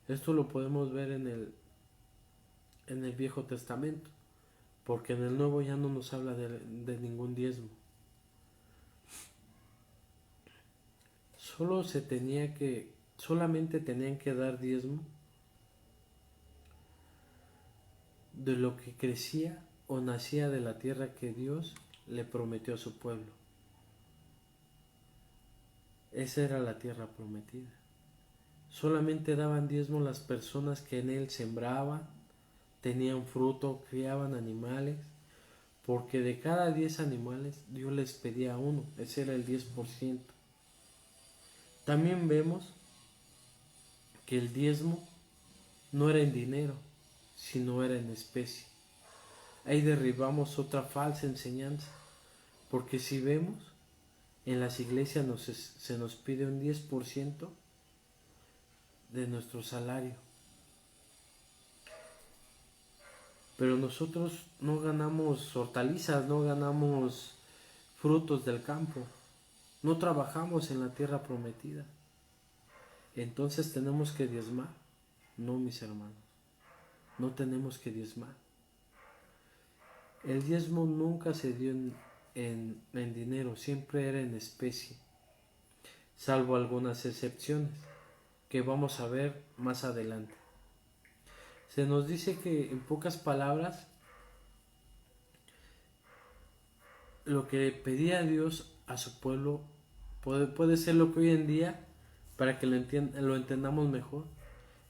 Esto lo podemos ver en el Viejo Testamento, porque en el Nuevo ya no nos habla de ningún diezmo. Solamente tenían que dar diezmo de lo que crecía o nacía de la tierra que Dios le prometió a su pueblo. Esa era la tierra prometida. Solamente daban diezmo las personas que en él sembraban, tenían fruto, criaban animales, porque de cada 10 animales Dios les pedía uno, ese era el 10%. También vemos que el diezmo no era en dinero, sino era en especie. Ahí derribamos otra falsa enseñanza, porque si vemos, en las iglesias se nos pide un 10% de nuestro salario. Pero nosotros no ganamos hortalizas, no ganamos frutos del campo, no trabajamos en la tierra prometida. Entonces tenemos que diezmar. No, mis hermanos, no tenemos que diezmar. El diezmo nunca se dio en dinero, siempre era en especie, salvo algunas excepciones que vamos a ver más adelante. Se nos dice que, en pocas palabras, lo que pedía Dios a su pueblo puede ser lo que hoy en día, para que lo entendamos mejor,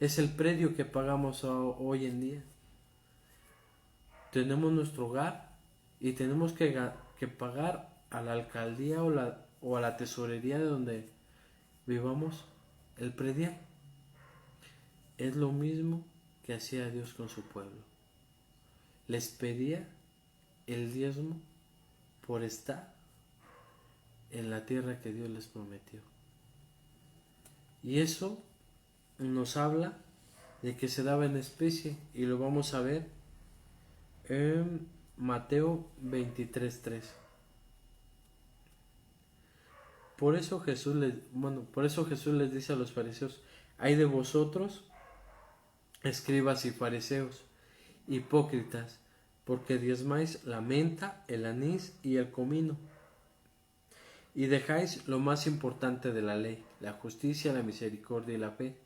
es el precio que pagamos hoy en día. Tenemos nuestro hogar y tenemos que pagar a la alcaldía o a la tesorería de donde vivamos el predial. Es lo mismo que hacía Dios con su pueblo. Les pedía el diezmo por estar en la tierra que Dios les prometió. Y eso nos habla de que se daba en especie, y lo vamos a ver en Mateo 23:3. Por eso Jesús les dice a los fariseos: ay de vosotros, escribas y fariseos, hipócritas, porque diezmáis la menta, el anís y el comino, y dejáis lo más importante de la ley, la justicia, la misericordia y la fe.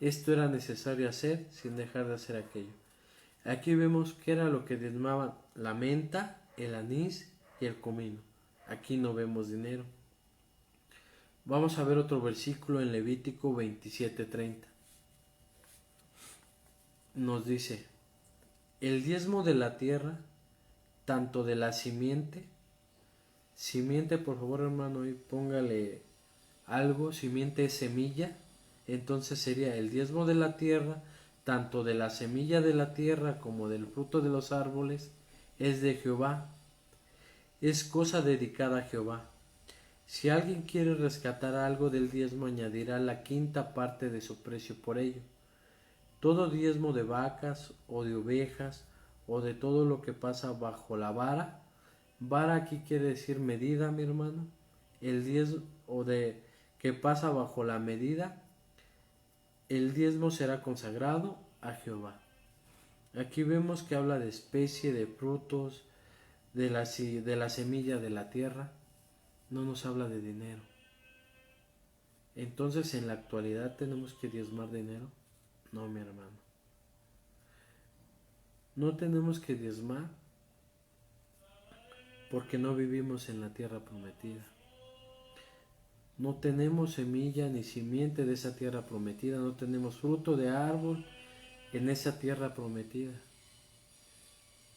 Esto era necesario hacer sin dejar de hacer aquello. Aquí vemos que era lo que diezmaban: la menta, el anís y el comino. Aquí no vemos dinero. Vamos a ver otro versículo en Levítico 27:30. Nos dice: el diezmo de la tierra, tanto de la simiente, por favor hermano, ahí póngale algo, simiente es semilla, entonces sería el diezmo de la tierra, tanto de la semilla de la tierra como del fruto de los árboles, es de Jehová, es cosa dedicada a Jehová. Si alguien quiere rescatar algo del diezmo, añadirá la quinta parte de su precio por ello. Todo diezmo de vacas o de ovejas o de todo lo que pasa bajo la vara aquí quiere decir medida, mi hermano, el diezmo o de que pasa bajo la medida, el diezmo será consagrado a Jehová. Aquí vemos que habla de especie, de frutos, de la semilla de la tierra, no nos habla de dinero. Entonces, ¿en la actualidad tenemos que diezmar dinero? No, mi hermano. No tenemos que diezmar porque no vivimos en la tierra prometida. No tenemos semilla ni simiente de esa tierra prometida, no tenemos fruto de árbol en esa tierra prometida.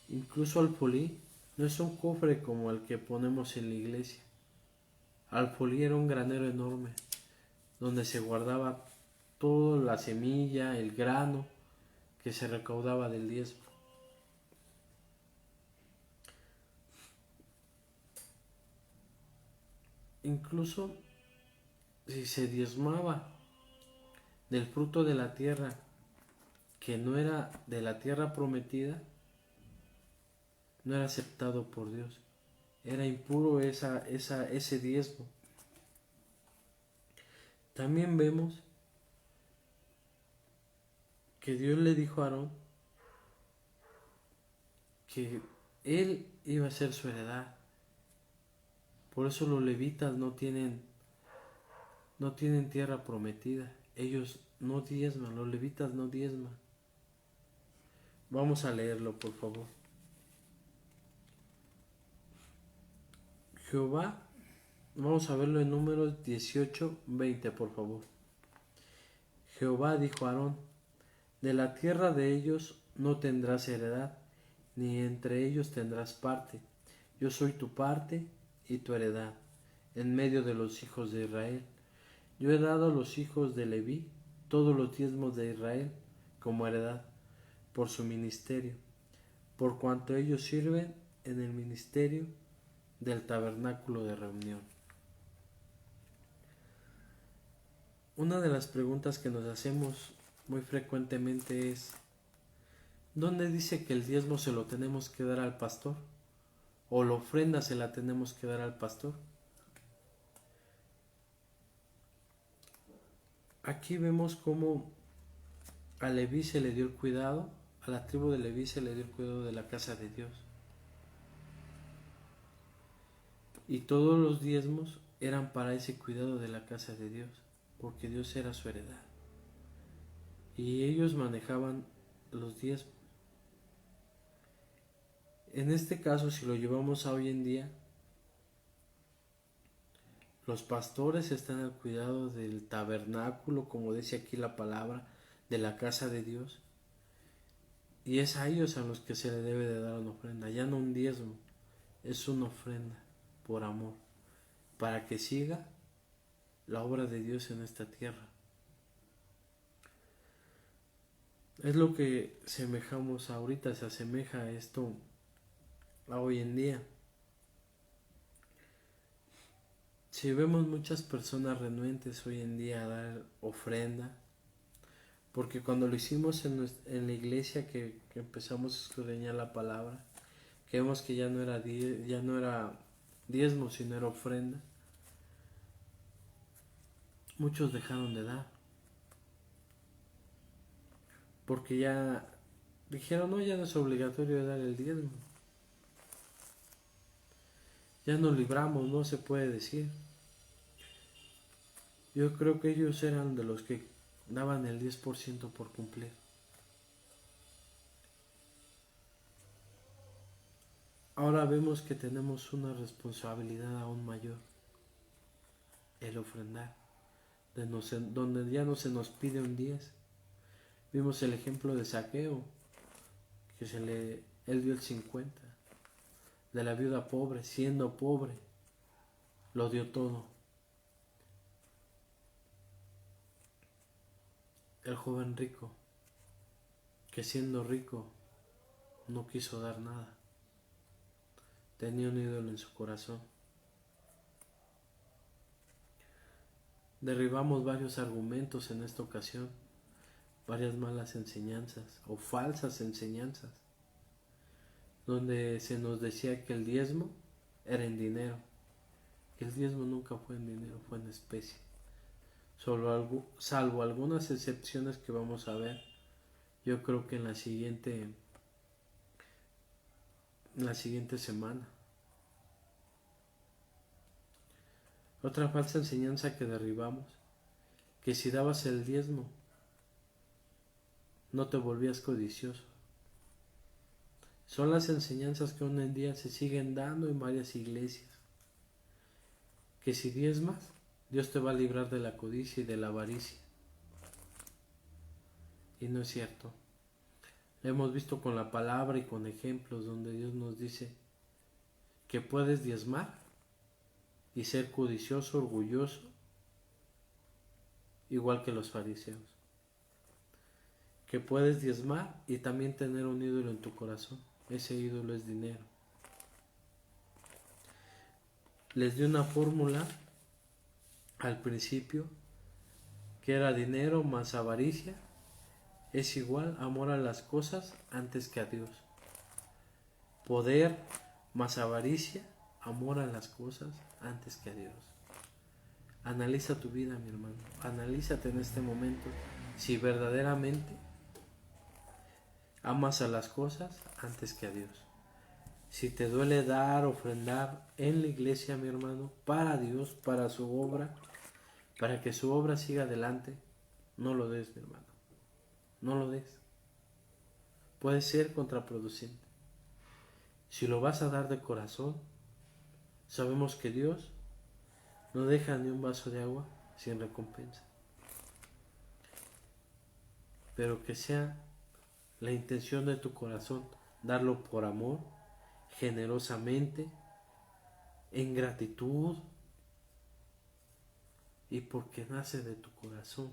Incluso alfolí no es un cofre como el que ponemos en la iglesia. Alfolí era un granero enorme donde se guardaba toda la semilla, el grano que se recaudaba del diezmo. Incluso si se diezmaba del fruto de la tierra que no era de la tierra prometida, no era aceptado por Dios. Era impuro ese diezmo. También vemos que Dios le dijo a Aarón que él iba a ser su heredad. Por eso los levitas no tienen tierra prometida. Ellos no diezman, los levitas no diezman. Vamos a leerlo, por favor. Jehová, vamos a verlo en Números 18:20, por favor. Jehová dijo a Aarón: de la tierra de ellos no tendrás heredad, ni entre ellos tendrás parte. Yo soy tu parte y tu heredad, en medio de los hijos de Israel. Yo he dado a los hijos de Leví todos los diezmos de Israel como heredad, por su ministerio, por cuanto ellos sirven en el ministerio del tabernáculo de reunión. Una de las preguntas que nos hacemos muy frecuentemente es: ¿dónde dice que el diezmo se lo tenemos que dar al pastor? ¿O la ofrenda se la tenemos que dar al pastor? Aquí vemos cómo a Leví se le dio el cuidado, a la tribu de Leví se le dio el cuidado de la casa de Dios. Y todos los diezmos eran para ese cuidado de la casa de Dios, porque Dios era su heredad. Y ellos manejaban los diezmos. En este caso, si lo llevamos a hoy en día, los pastores están al cuidado del tabernáculo, como dice aquí la palabra, de la casa de Dios. Y es a ellos a los que se le debe de dar una ofrenda, ya no un diezmo, es una ofrenda por amor, para que siga la obra de Dios en esta tierra. Es lo que semejamos ahorita, se asemeja a esto a hoy en día. Si vemos muchas personas renuentes hoy en día a dar ofrenda, porque cuando lo hicimos en la iglesia que empezamos a escudriñar la palabra, que vemos que ya no era diezmo, sino era ofrenda, muchos dejaron de dar, porque ya dijeron, no, ya no es obligatorio dar el diezmo, ya nos libramos, no se puede decir. Yo creo que ellos eran de los que daban el 10% por cumplir. Ahora vemos que tenemos una responsabilidad aún mayor, el ofrendar, donde ya no se nos pide un 10. Vimos el ejemplo de Zaqueo, que él dio el 50, de la viuda pobre, siendo pobre, lo dio todo. El joven rico, que siendo rico no quiso dar nada, tenía un ídolo en su corazón. Derribamos varios argumentos en esta ocasión, varias malas enseñanzas o falsas enseñanzas, donde se nos decía que el diezmo era en dinero. El diezmo nunca fue en dinero, fue en especie. Salvo algunas excepciones que vamos a ver, yo creo que en la siguiente semana. Otra falsa enseñanza que derribamos, que si dabas el diezmo, no te volvías codicioso. Son las enseñanzas que hoy en día se siguen dando en varias iglesias, que si diezmas, Dios te va a librar de la codicia y de la avaricia. Y no es cierto. Lo hemos visto con la palabra y con ejemplos donde Dios nos dice que puedes diezmar y ser codicioso, orgulloso, igual que los fariseos. Que puedes diezmar y también tener un ídolo en tu corazón. Ese ídolo es dinero. Les di una fórmula al principio, que era dinero más avaricia es igual amor a las cosas antes que a Dios. Poder más avaricia, amor a las cosas antes que a Dios. Analiza tu vida, mi hermano. Analízate en este momento si verdaderamente amas a las cosas antes que a Dios. Si te duele dar, ofrendar en la iglesia, mi hermano, para Dios, para su obra, para que su obra siga adelante, no lo des, mi hermano. No lo des. Puede ser contraproducente. Si lo vas a dar de corazón, sabemos que Dios no deja ni un vaso de agua sin recompensa. Pero que sea la intención de tu corazón darlo por amor, generosamente, en gratitud y porque nace de tu corazón.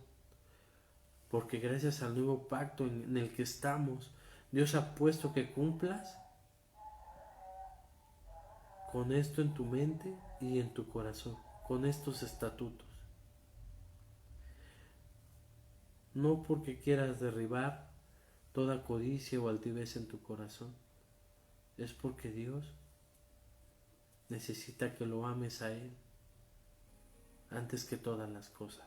Porque gracias al nuevo pacto en el que estamos, Dios ha puesto que cumplas con esto en tu mente y en tu corazón, con estos estatutos. No porque quieras derribar toda codicia o altivez en tu corazón, es porque Dios necesita que lo ames a Él antes que todas las cosas.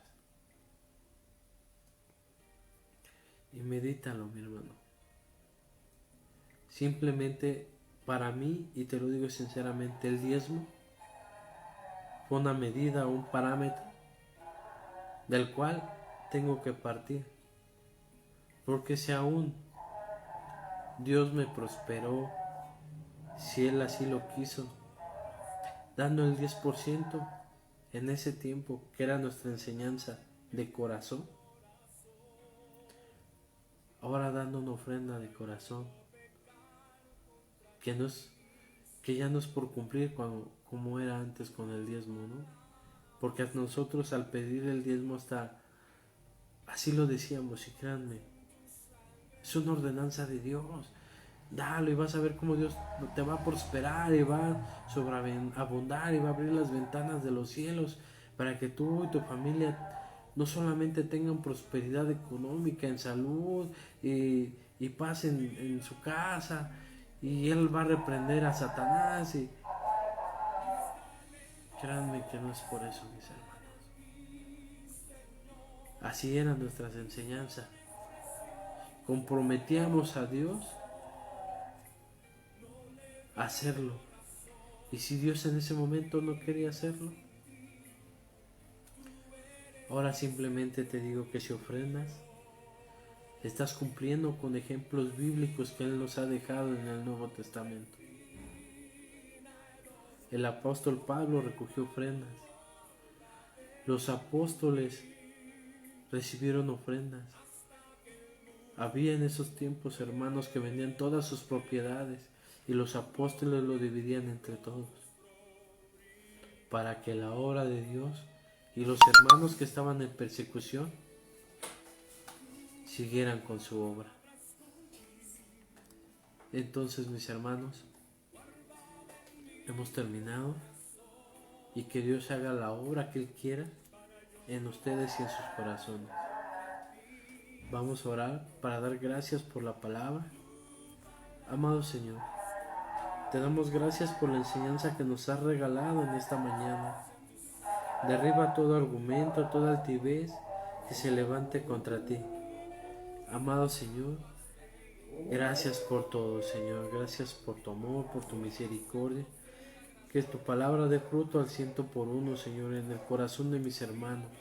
Y medítalo, mi hermano. Simplemente para mí, y te lo digo sinceramente, el diezmo una medida, un parámetro del cual tengo que partir. Porque si aún Dios me prosperó, si Él así lo quiso, dando el 10% en ese tiempo, que era nuestra enseñanza de corazón, ahora dando una ofrenda de corazón, que ya no es por cumplir como era antes con el diezmo, ¿no? Porque a nosotros al pedir el diezmo hasta así lo decíamos, y créanme, es una ordenanza de Dios. Dalo y vas a ver cómo Dios te va a prosperar y va a sobreabundar y va a abrir las ventanas de los cielos para que tú y tu familia no solamente tengan prosperidad económica, en salud y paz en su casa, y Él va a reprender a Satanás. Y créanme que no es por eso, mis hermanos. Así eran nuestras enseñanzas. Comprometíamos a Dios a hacerlo. Y si Dios en ese momento no quería hacerlo, ahora simplemente te digo que si ofrendas, estás cumpliendo con ejemplos bíblicos que Él nos ha dejado en el Nuevo Testamento. El apóstol Pablo recogió ofrendas. Los apóstoles recibieron ofrendas. Había en esos tiempos hermanos que vendían todas sus propiedades y los apóstoles lo dividían entre todos, para que la obra de Dios y los hermanos que estaban en persecución siguieran con su obra. Entonces, mis hermanos, hemos terminado, y que Dios haga la obra que Él quiera en ustedes y en sus corazones. Vamos a orar para dar gracias por la palabra. Amado Señor, te damos gracias por la enseñanza que nos has regalado en esta mañana. Derriba todo argumento, toda altivez que se levante contra ti. Amado Señor, gracias por todo, Señor. Gracias por tu amor, por tu misericordia. Que tu palabra dé fruto al 100 por 1, Señor, en el corazón de mis hermanos.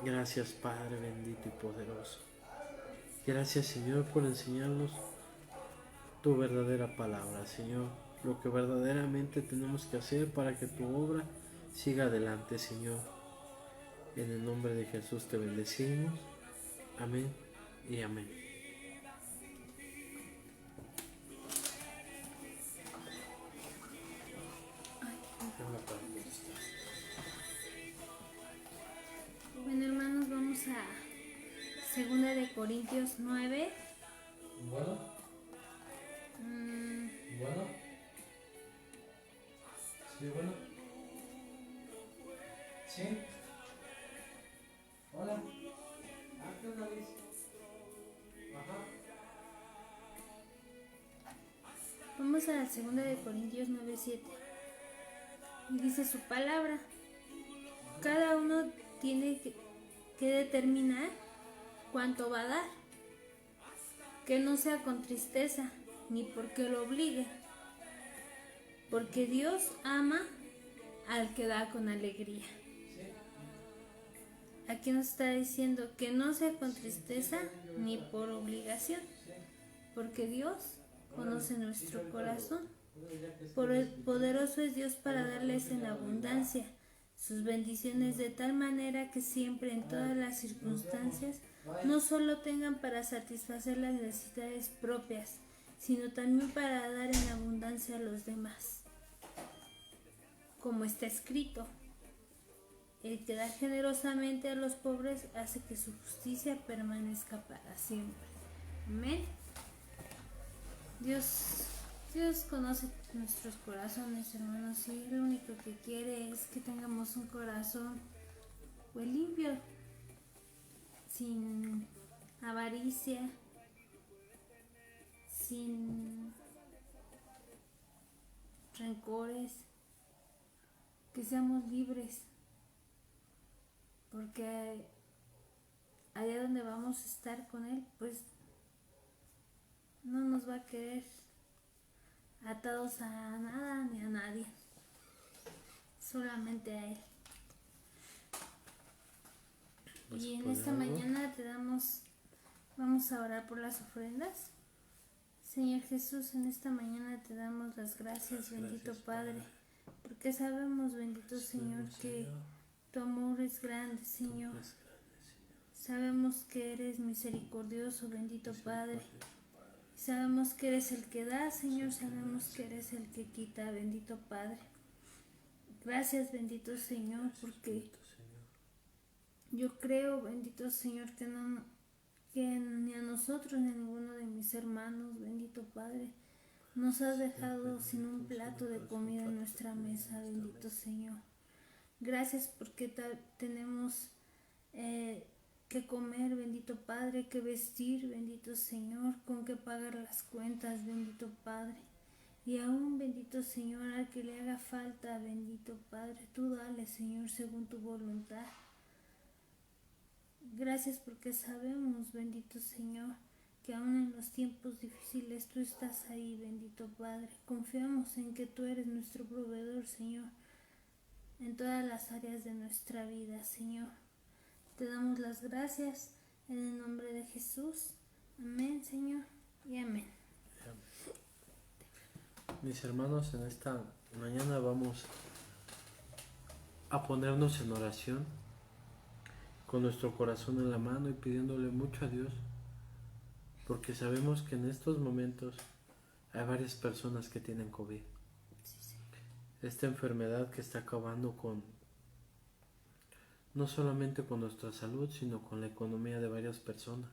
Gracias, Padre bendito y poderoso. Gracias, Señor, por enseñarnos tu verdadera palabra, Señor. Lo que verdaderamente tenemos que hacer para que tu obra siga adelante, Señor. En el nombre de Jesús te bendecimos. Amén y amén. Bueno, hermanos, vamos a 2 Corintios 9. Bueno. Bueno. Sí, bueno. Sí. Hola. ¿Qué onda, Liz? Ajá. Vamos a 2 Corintios 9:7. Y dice su palabra: cada uno tiene que determinar cuánto va a dar, que no sea con tristeza ni porque lo obligue, porque Dios ama al que da con alegría. Aquí nos está diciendo que no sea con tristeza ni por obligación, porque Dios conoce nuestro corazón. Poderoso es Dios para darles en abundancia sus bendiciones, de tal manera que siempre, en todas las circunstancias, no solo tengan para satisfacer las necesidades propias, sino también para dar en abundancia a los demás. Como está escrito: el que da generosamente a los pobres hace que su justicia permanezca para siempre. Amén. Dios conoce nuestros corazones, hermanos, y lo único que quiere es que tengamos un corazón pues limpio, sin avaricia, sin rencores, que seamos libres, porque allá donde vamos a estar con Él, pues no nos va a querer atados a nada ni a nadie. solamente a Él. ¿Vas Y a en poner esta algo? mañana vamos a orar por las ofrendas. Señor Jesús, en esta mañana te damos las gracias, bendito Gracias, Padre, porque sabemos, bendito Señor, Sabemos, que Señor, tu amor es grande, tú Señor. eres grande, Señor. Sabemos que eres misericordioso, bendito Padre. Misericordioso, Padre. Sabemos que eres el que da, Señor. Sí, que Sabemos das, que eres el que quita, bendito Padre. Gracias, bendito Señor, Gracias, porque bendito Señor. yo creo, bendito Señor, que ni a nosotros ni a ninguno de mis hermanos, bendito Padre, nos has dejado sin un plato de comida en nuestra mesa, bendito Señor. Gracias porque tenemos que comer, bendito Padre, que vestir, bendito Señor, con que pagar las cuentas, bendito Padre. Y aún, bendito Señor, al que le haga falta, bendito Padre, tú dale, Señor, según tu voluntad. Gracias porque sabemos, bendito Señor, que aún en los tiempos difíciles tú estás ahí, bendito Padre. Confiamos en que tú eres nuestro proveedor, Señor, en todas las áreas de nuestra vida, Señor. Te damos las gracias en el nombre de Jesús. Amén, Señor, y amén. Mis hermanos, en esta mañana vamos a ponernos en oración con nuestro corazón en la mano y pidiéndole mucho a Dios, porque sabemos que en estos momentos hay varias personas que tienen COVID. Esta enfermedad que está acabando no solamente con nuestra salud, sino con la economía de varias personas.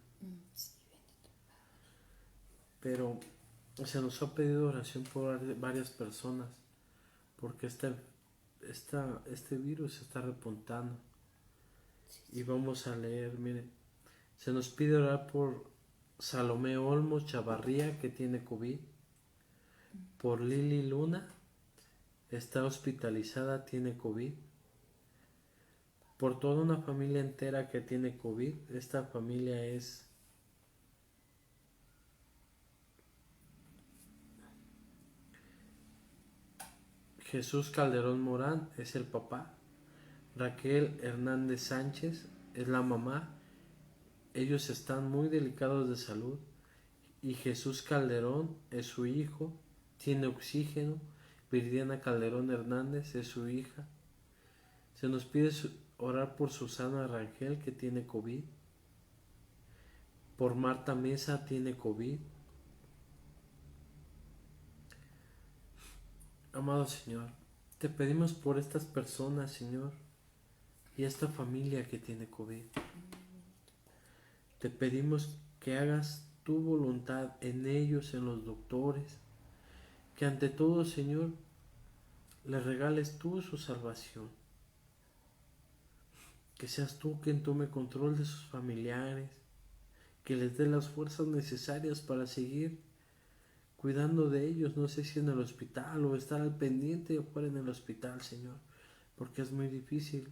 Pero se nos ha pedido oración por varias personas, porque este virus se está repuntando. Y vamos a leer, miren, se nos pide orar por Salomé Olmos Chavarría, que tiene COVID, por Lili Luna, está hospitalizada, tiene COVID, por toda una familia entera que tiene COVID. Esta familia es Jesús Calderón Morán, es el papá, Raquel Hernández Sánchez es la mamá. Ellos están muy delicados de salud y Jesús Calderón es su hijo, tiene oxígeno. Viridiana Calderón Hernández es su hija. Se nos pide orar por Susana Rangel, que tiene COVID, por Marta Mesa, tiene COVID. Amado Señor, te pedimos por estas personas, Señor, y esta familia que tiene COVID. Te pedimos que hagas tu voluntad en ellos, en los doctores, que ante todo, Señor, les regales tú su salvación, que seas tú quien tome control de sus familiares, que les dé las fuerzas necesarias para seguir cuidando de ellos, no sé si en el hospital o estar al pendiente o fuera en el hospital, Señor, porque es muy difícil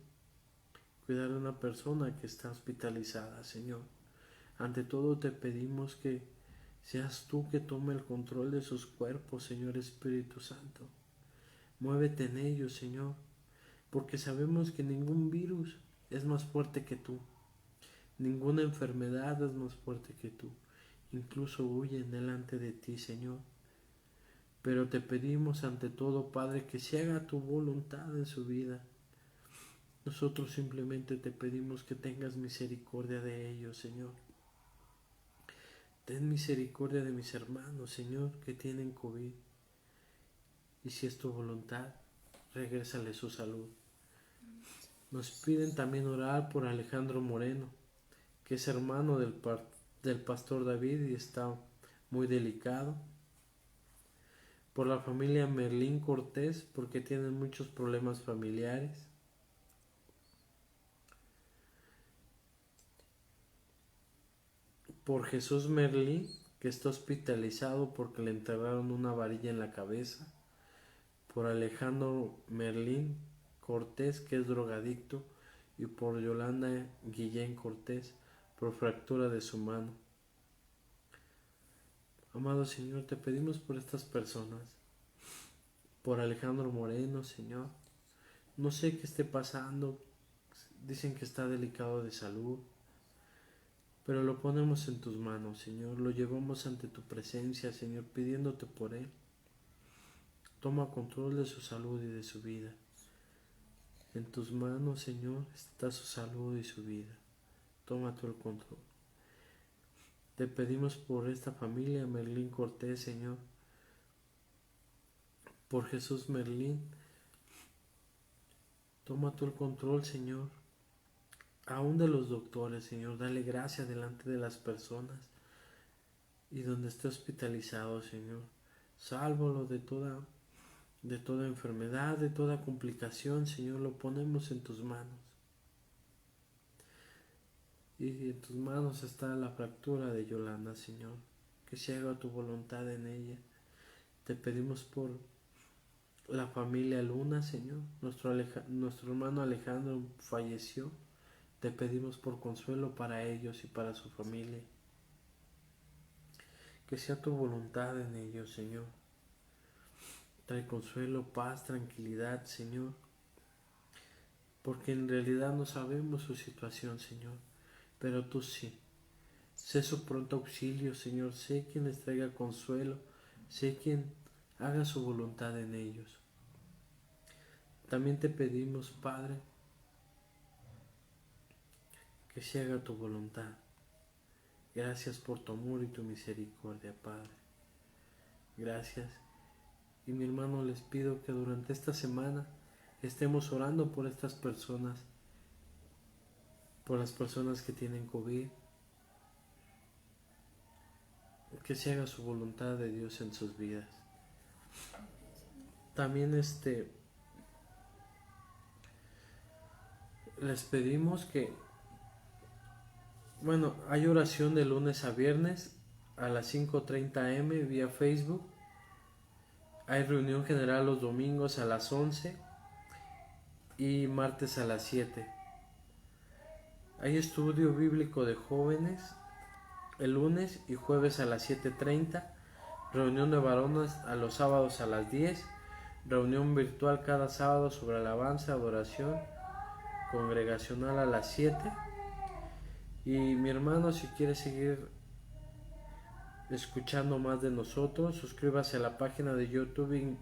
cuidar de una persona que está hospitalizada, Señor. Ante todo te pedimos que seas tú que tome el control de sus cuerpos, Señor Espíritu Santo. Muévete en ellos, Señor, porque sabemos que ningún virus es más fuerte que tú. Ninguna enfermedad es más fuerte que tú. Incluso huyen delante de ti, Señor. Pero te pedimos ante todo, Padre, que se haga tu voluntad en su vida. Nosotros simplemente te pedimos que tengas misericordia de ellos, Señor. Ten misericordia de mis hermanos, Señor, que tienen COVID. Y si es tu voluntad, regrésale su salud. Nos piden también orar por Alejandro Moreno, que es hermano del pastor David y está muy delicado. Por la familia Merlín Cortés, porque tienen muchos problemas familiares. Por Jesús Merlín, que está hospitalizado porque le enterraron una varilla en la cabeza. Por Alejandro Merlín Cortés, que es drogadicto. Y por Yolanda Guillén Cortés, por fractura de su mano. Amado Señor, te pedimos por estas personas, por Alejandro Moreno, Señor, No sé qué esté pasando, dicen que está delicado de salud, pero lo ponemos en tus manos, Señor, lo llevamos ante tu presencia, Señor, pidiéndote por él. Toma control de su salud y de su vida. En tus manos, Señor, está su salud y su vida. Toma tú el control. Te pedimos por esta familia, Merlín Cortés, Señor, por Jesús Merlín. Toma tú el control, Señor, aún de los doctores, Señor. Dale gracia delante de las personas y donde esté hospitalizado, Señor. Sálvalo de toda enfermedad, de toda complicación, Señor. Lo ponemos en tus manos. Y en tus manos está la fractura de Yolanda, Señor. Que se haga tu voluntad en ella. Te pedimos por la familia Luna, Señor. Nuestro hermano Alejandro falleció. Te pedimos por consuelo para ellos y para su familia. Que sea tu voluntad en ellos, Señor. Trae consuelo, paz, tranquilidad, Señor. Porque en realidad no sabemos su situación, Señor. Pero tú sí. Sé su pronto auxilio, Señor. Sé quien les traiga consuelo. Sé quien haga su voluntad en ellos. También te pedimos, Padre, que se haga tu voluntad. Gracias por tu amor y tu misericordia, Padre. Gracias. Y mi hermano, les pido que durante esta semana estemos orando por estas personas, por las personas que tienen COVID, que se haga su voluntad de Dios en sus vidas. También les pedimos que, hay oración de lunes a viernes a las 5:30 am vía Facebook. Hay reunión general los domingos a las 11 y martes a las 7. Hay estudio bíblico de jóvenes el lunes y jueves a las 7:30. Reunión de varones a los sábados a las 10. Reunión virtual cada sábado sobre alabanza, adoración congregacional a las 7. Y mi hermano, si quiere seguir escuchando más de nosotros, suscríbase a la página de YouTube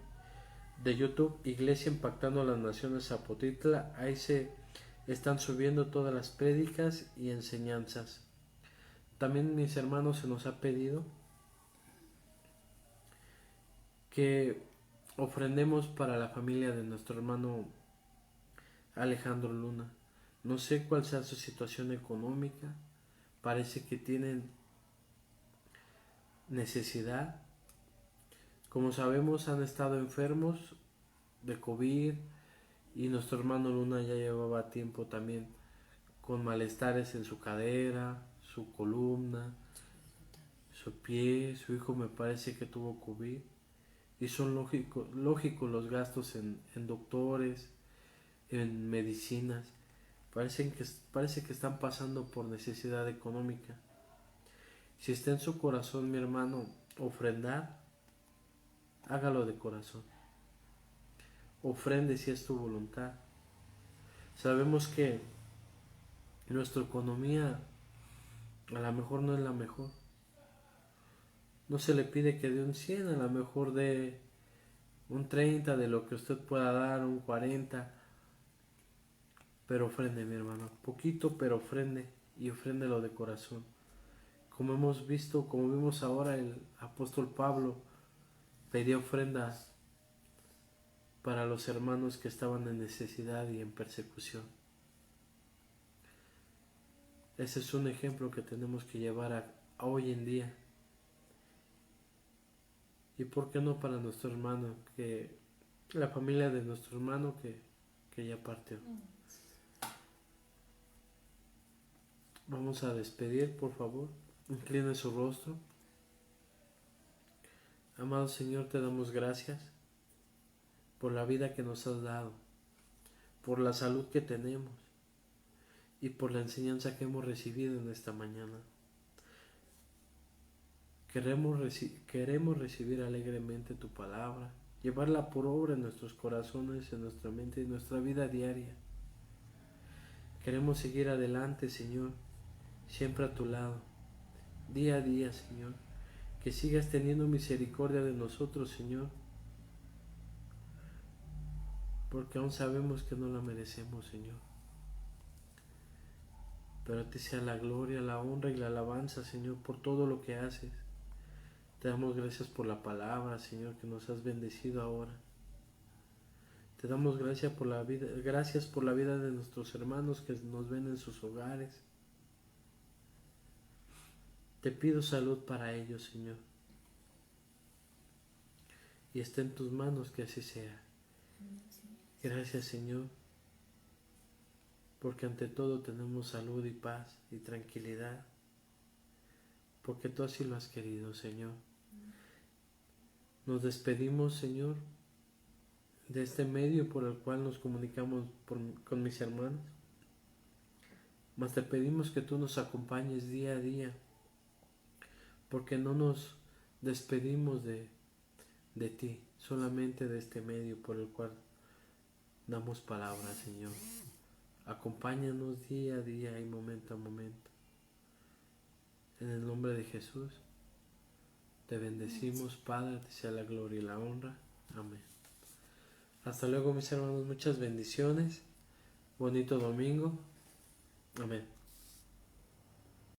Iglesia Impactando las Naciones Zapotitla. Ahí se están subiendo todas las prédicas y enseñanzas. También, mis hermanos, se nos ha pedido que ofrendemos para la familia de nuestro hermano Alejandro Luna. No sé cuál sea su situación económica. Parece que tienen necesidad. Como sabemos, han estado enfermos de COVID y nuestro hermano Luna ya llevaba tiempo también con malestares en su cadera, su columna, su pie. Su hijo me parece que tuvo COVID y son lógicos los gastos en doctores, en medicinas. Parece que están pasando por necesidad económica. Si está en su corazón, mi hermano, ofrendar, hágalo de corazón. Ofrende si es tu voluntad. Sabemos que nuestra economía a lo mejor no es la mejor. No se le pide que dé un 100, a lo mejor de un 30 de lo que usted pueda dar, un 40. Pero ofrende, mi hermano. Poquito, pero ofrende. Y ofréndelo de corazón. Como hemos visto, como vimos ahora, el apóstol Pablo pedía ofrendas para los hermanos que estaban en necesidad y en persecución. Ese es un ejemplo que tenemos que llevar a hoy en día. Y por qué no para nuestro hermano, que la familia de nuestro hermano que ya partió. Vamos a despedir, por favor. Incline su rostro. Amado Señor, te damos gracias por la vida que nos has dado, por la salud que tenemos y por la enseñanza que hemos recibido en esta mañana. Queremos recibir alegremente tu palabra, llevarla por obra en nuestros corazones, en nuestra mente, en nuestra vida diaria. Queremos seguir adelante, Señor, siempre a tu lado, día a día, Señor. Que sigas teniendo misericordia de nosotros, Señor, porque aún sabemos que no la merecemos, Señor. Pero a ti sea la gloria, la honra y la alabanza, Señor, por todo lo que haces. Te damos gracias por la palabra, Señor, que nos has bendecido ahora. Te damos gracias por la vida de nuestros hermanos que nos ven en sus hogares. Te pido salud para ellos, Señor. Y está en tus manos que así sea. Gracias, Señor, porque ante todo tenemos salud y paz y tranquilidad, porque tú así lo has querido, Señor. Nos despedimos, Señor, de este medio por el cual nos comunicamos con mis hermanos, mas te pedimos que tú nos acompañes día a día, porque no nos despedimos de ti, solamente de este medio por el cual damos palabra, Señor. Acompáñanos día a día y momento a momento. En el nombre de Jesús, te bendecimos, Padre, te sea la gloria y la honra. Amén. Hasta luego, mis hermanos, muchas bendiciones. Bonito domingo. Amén.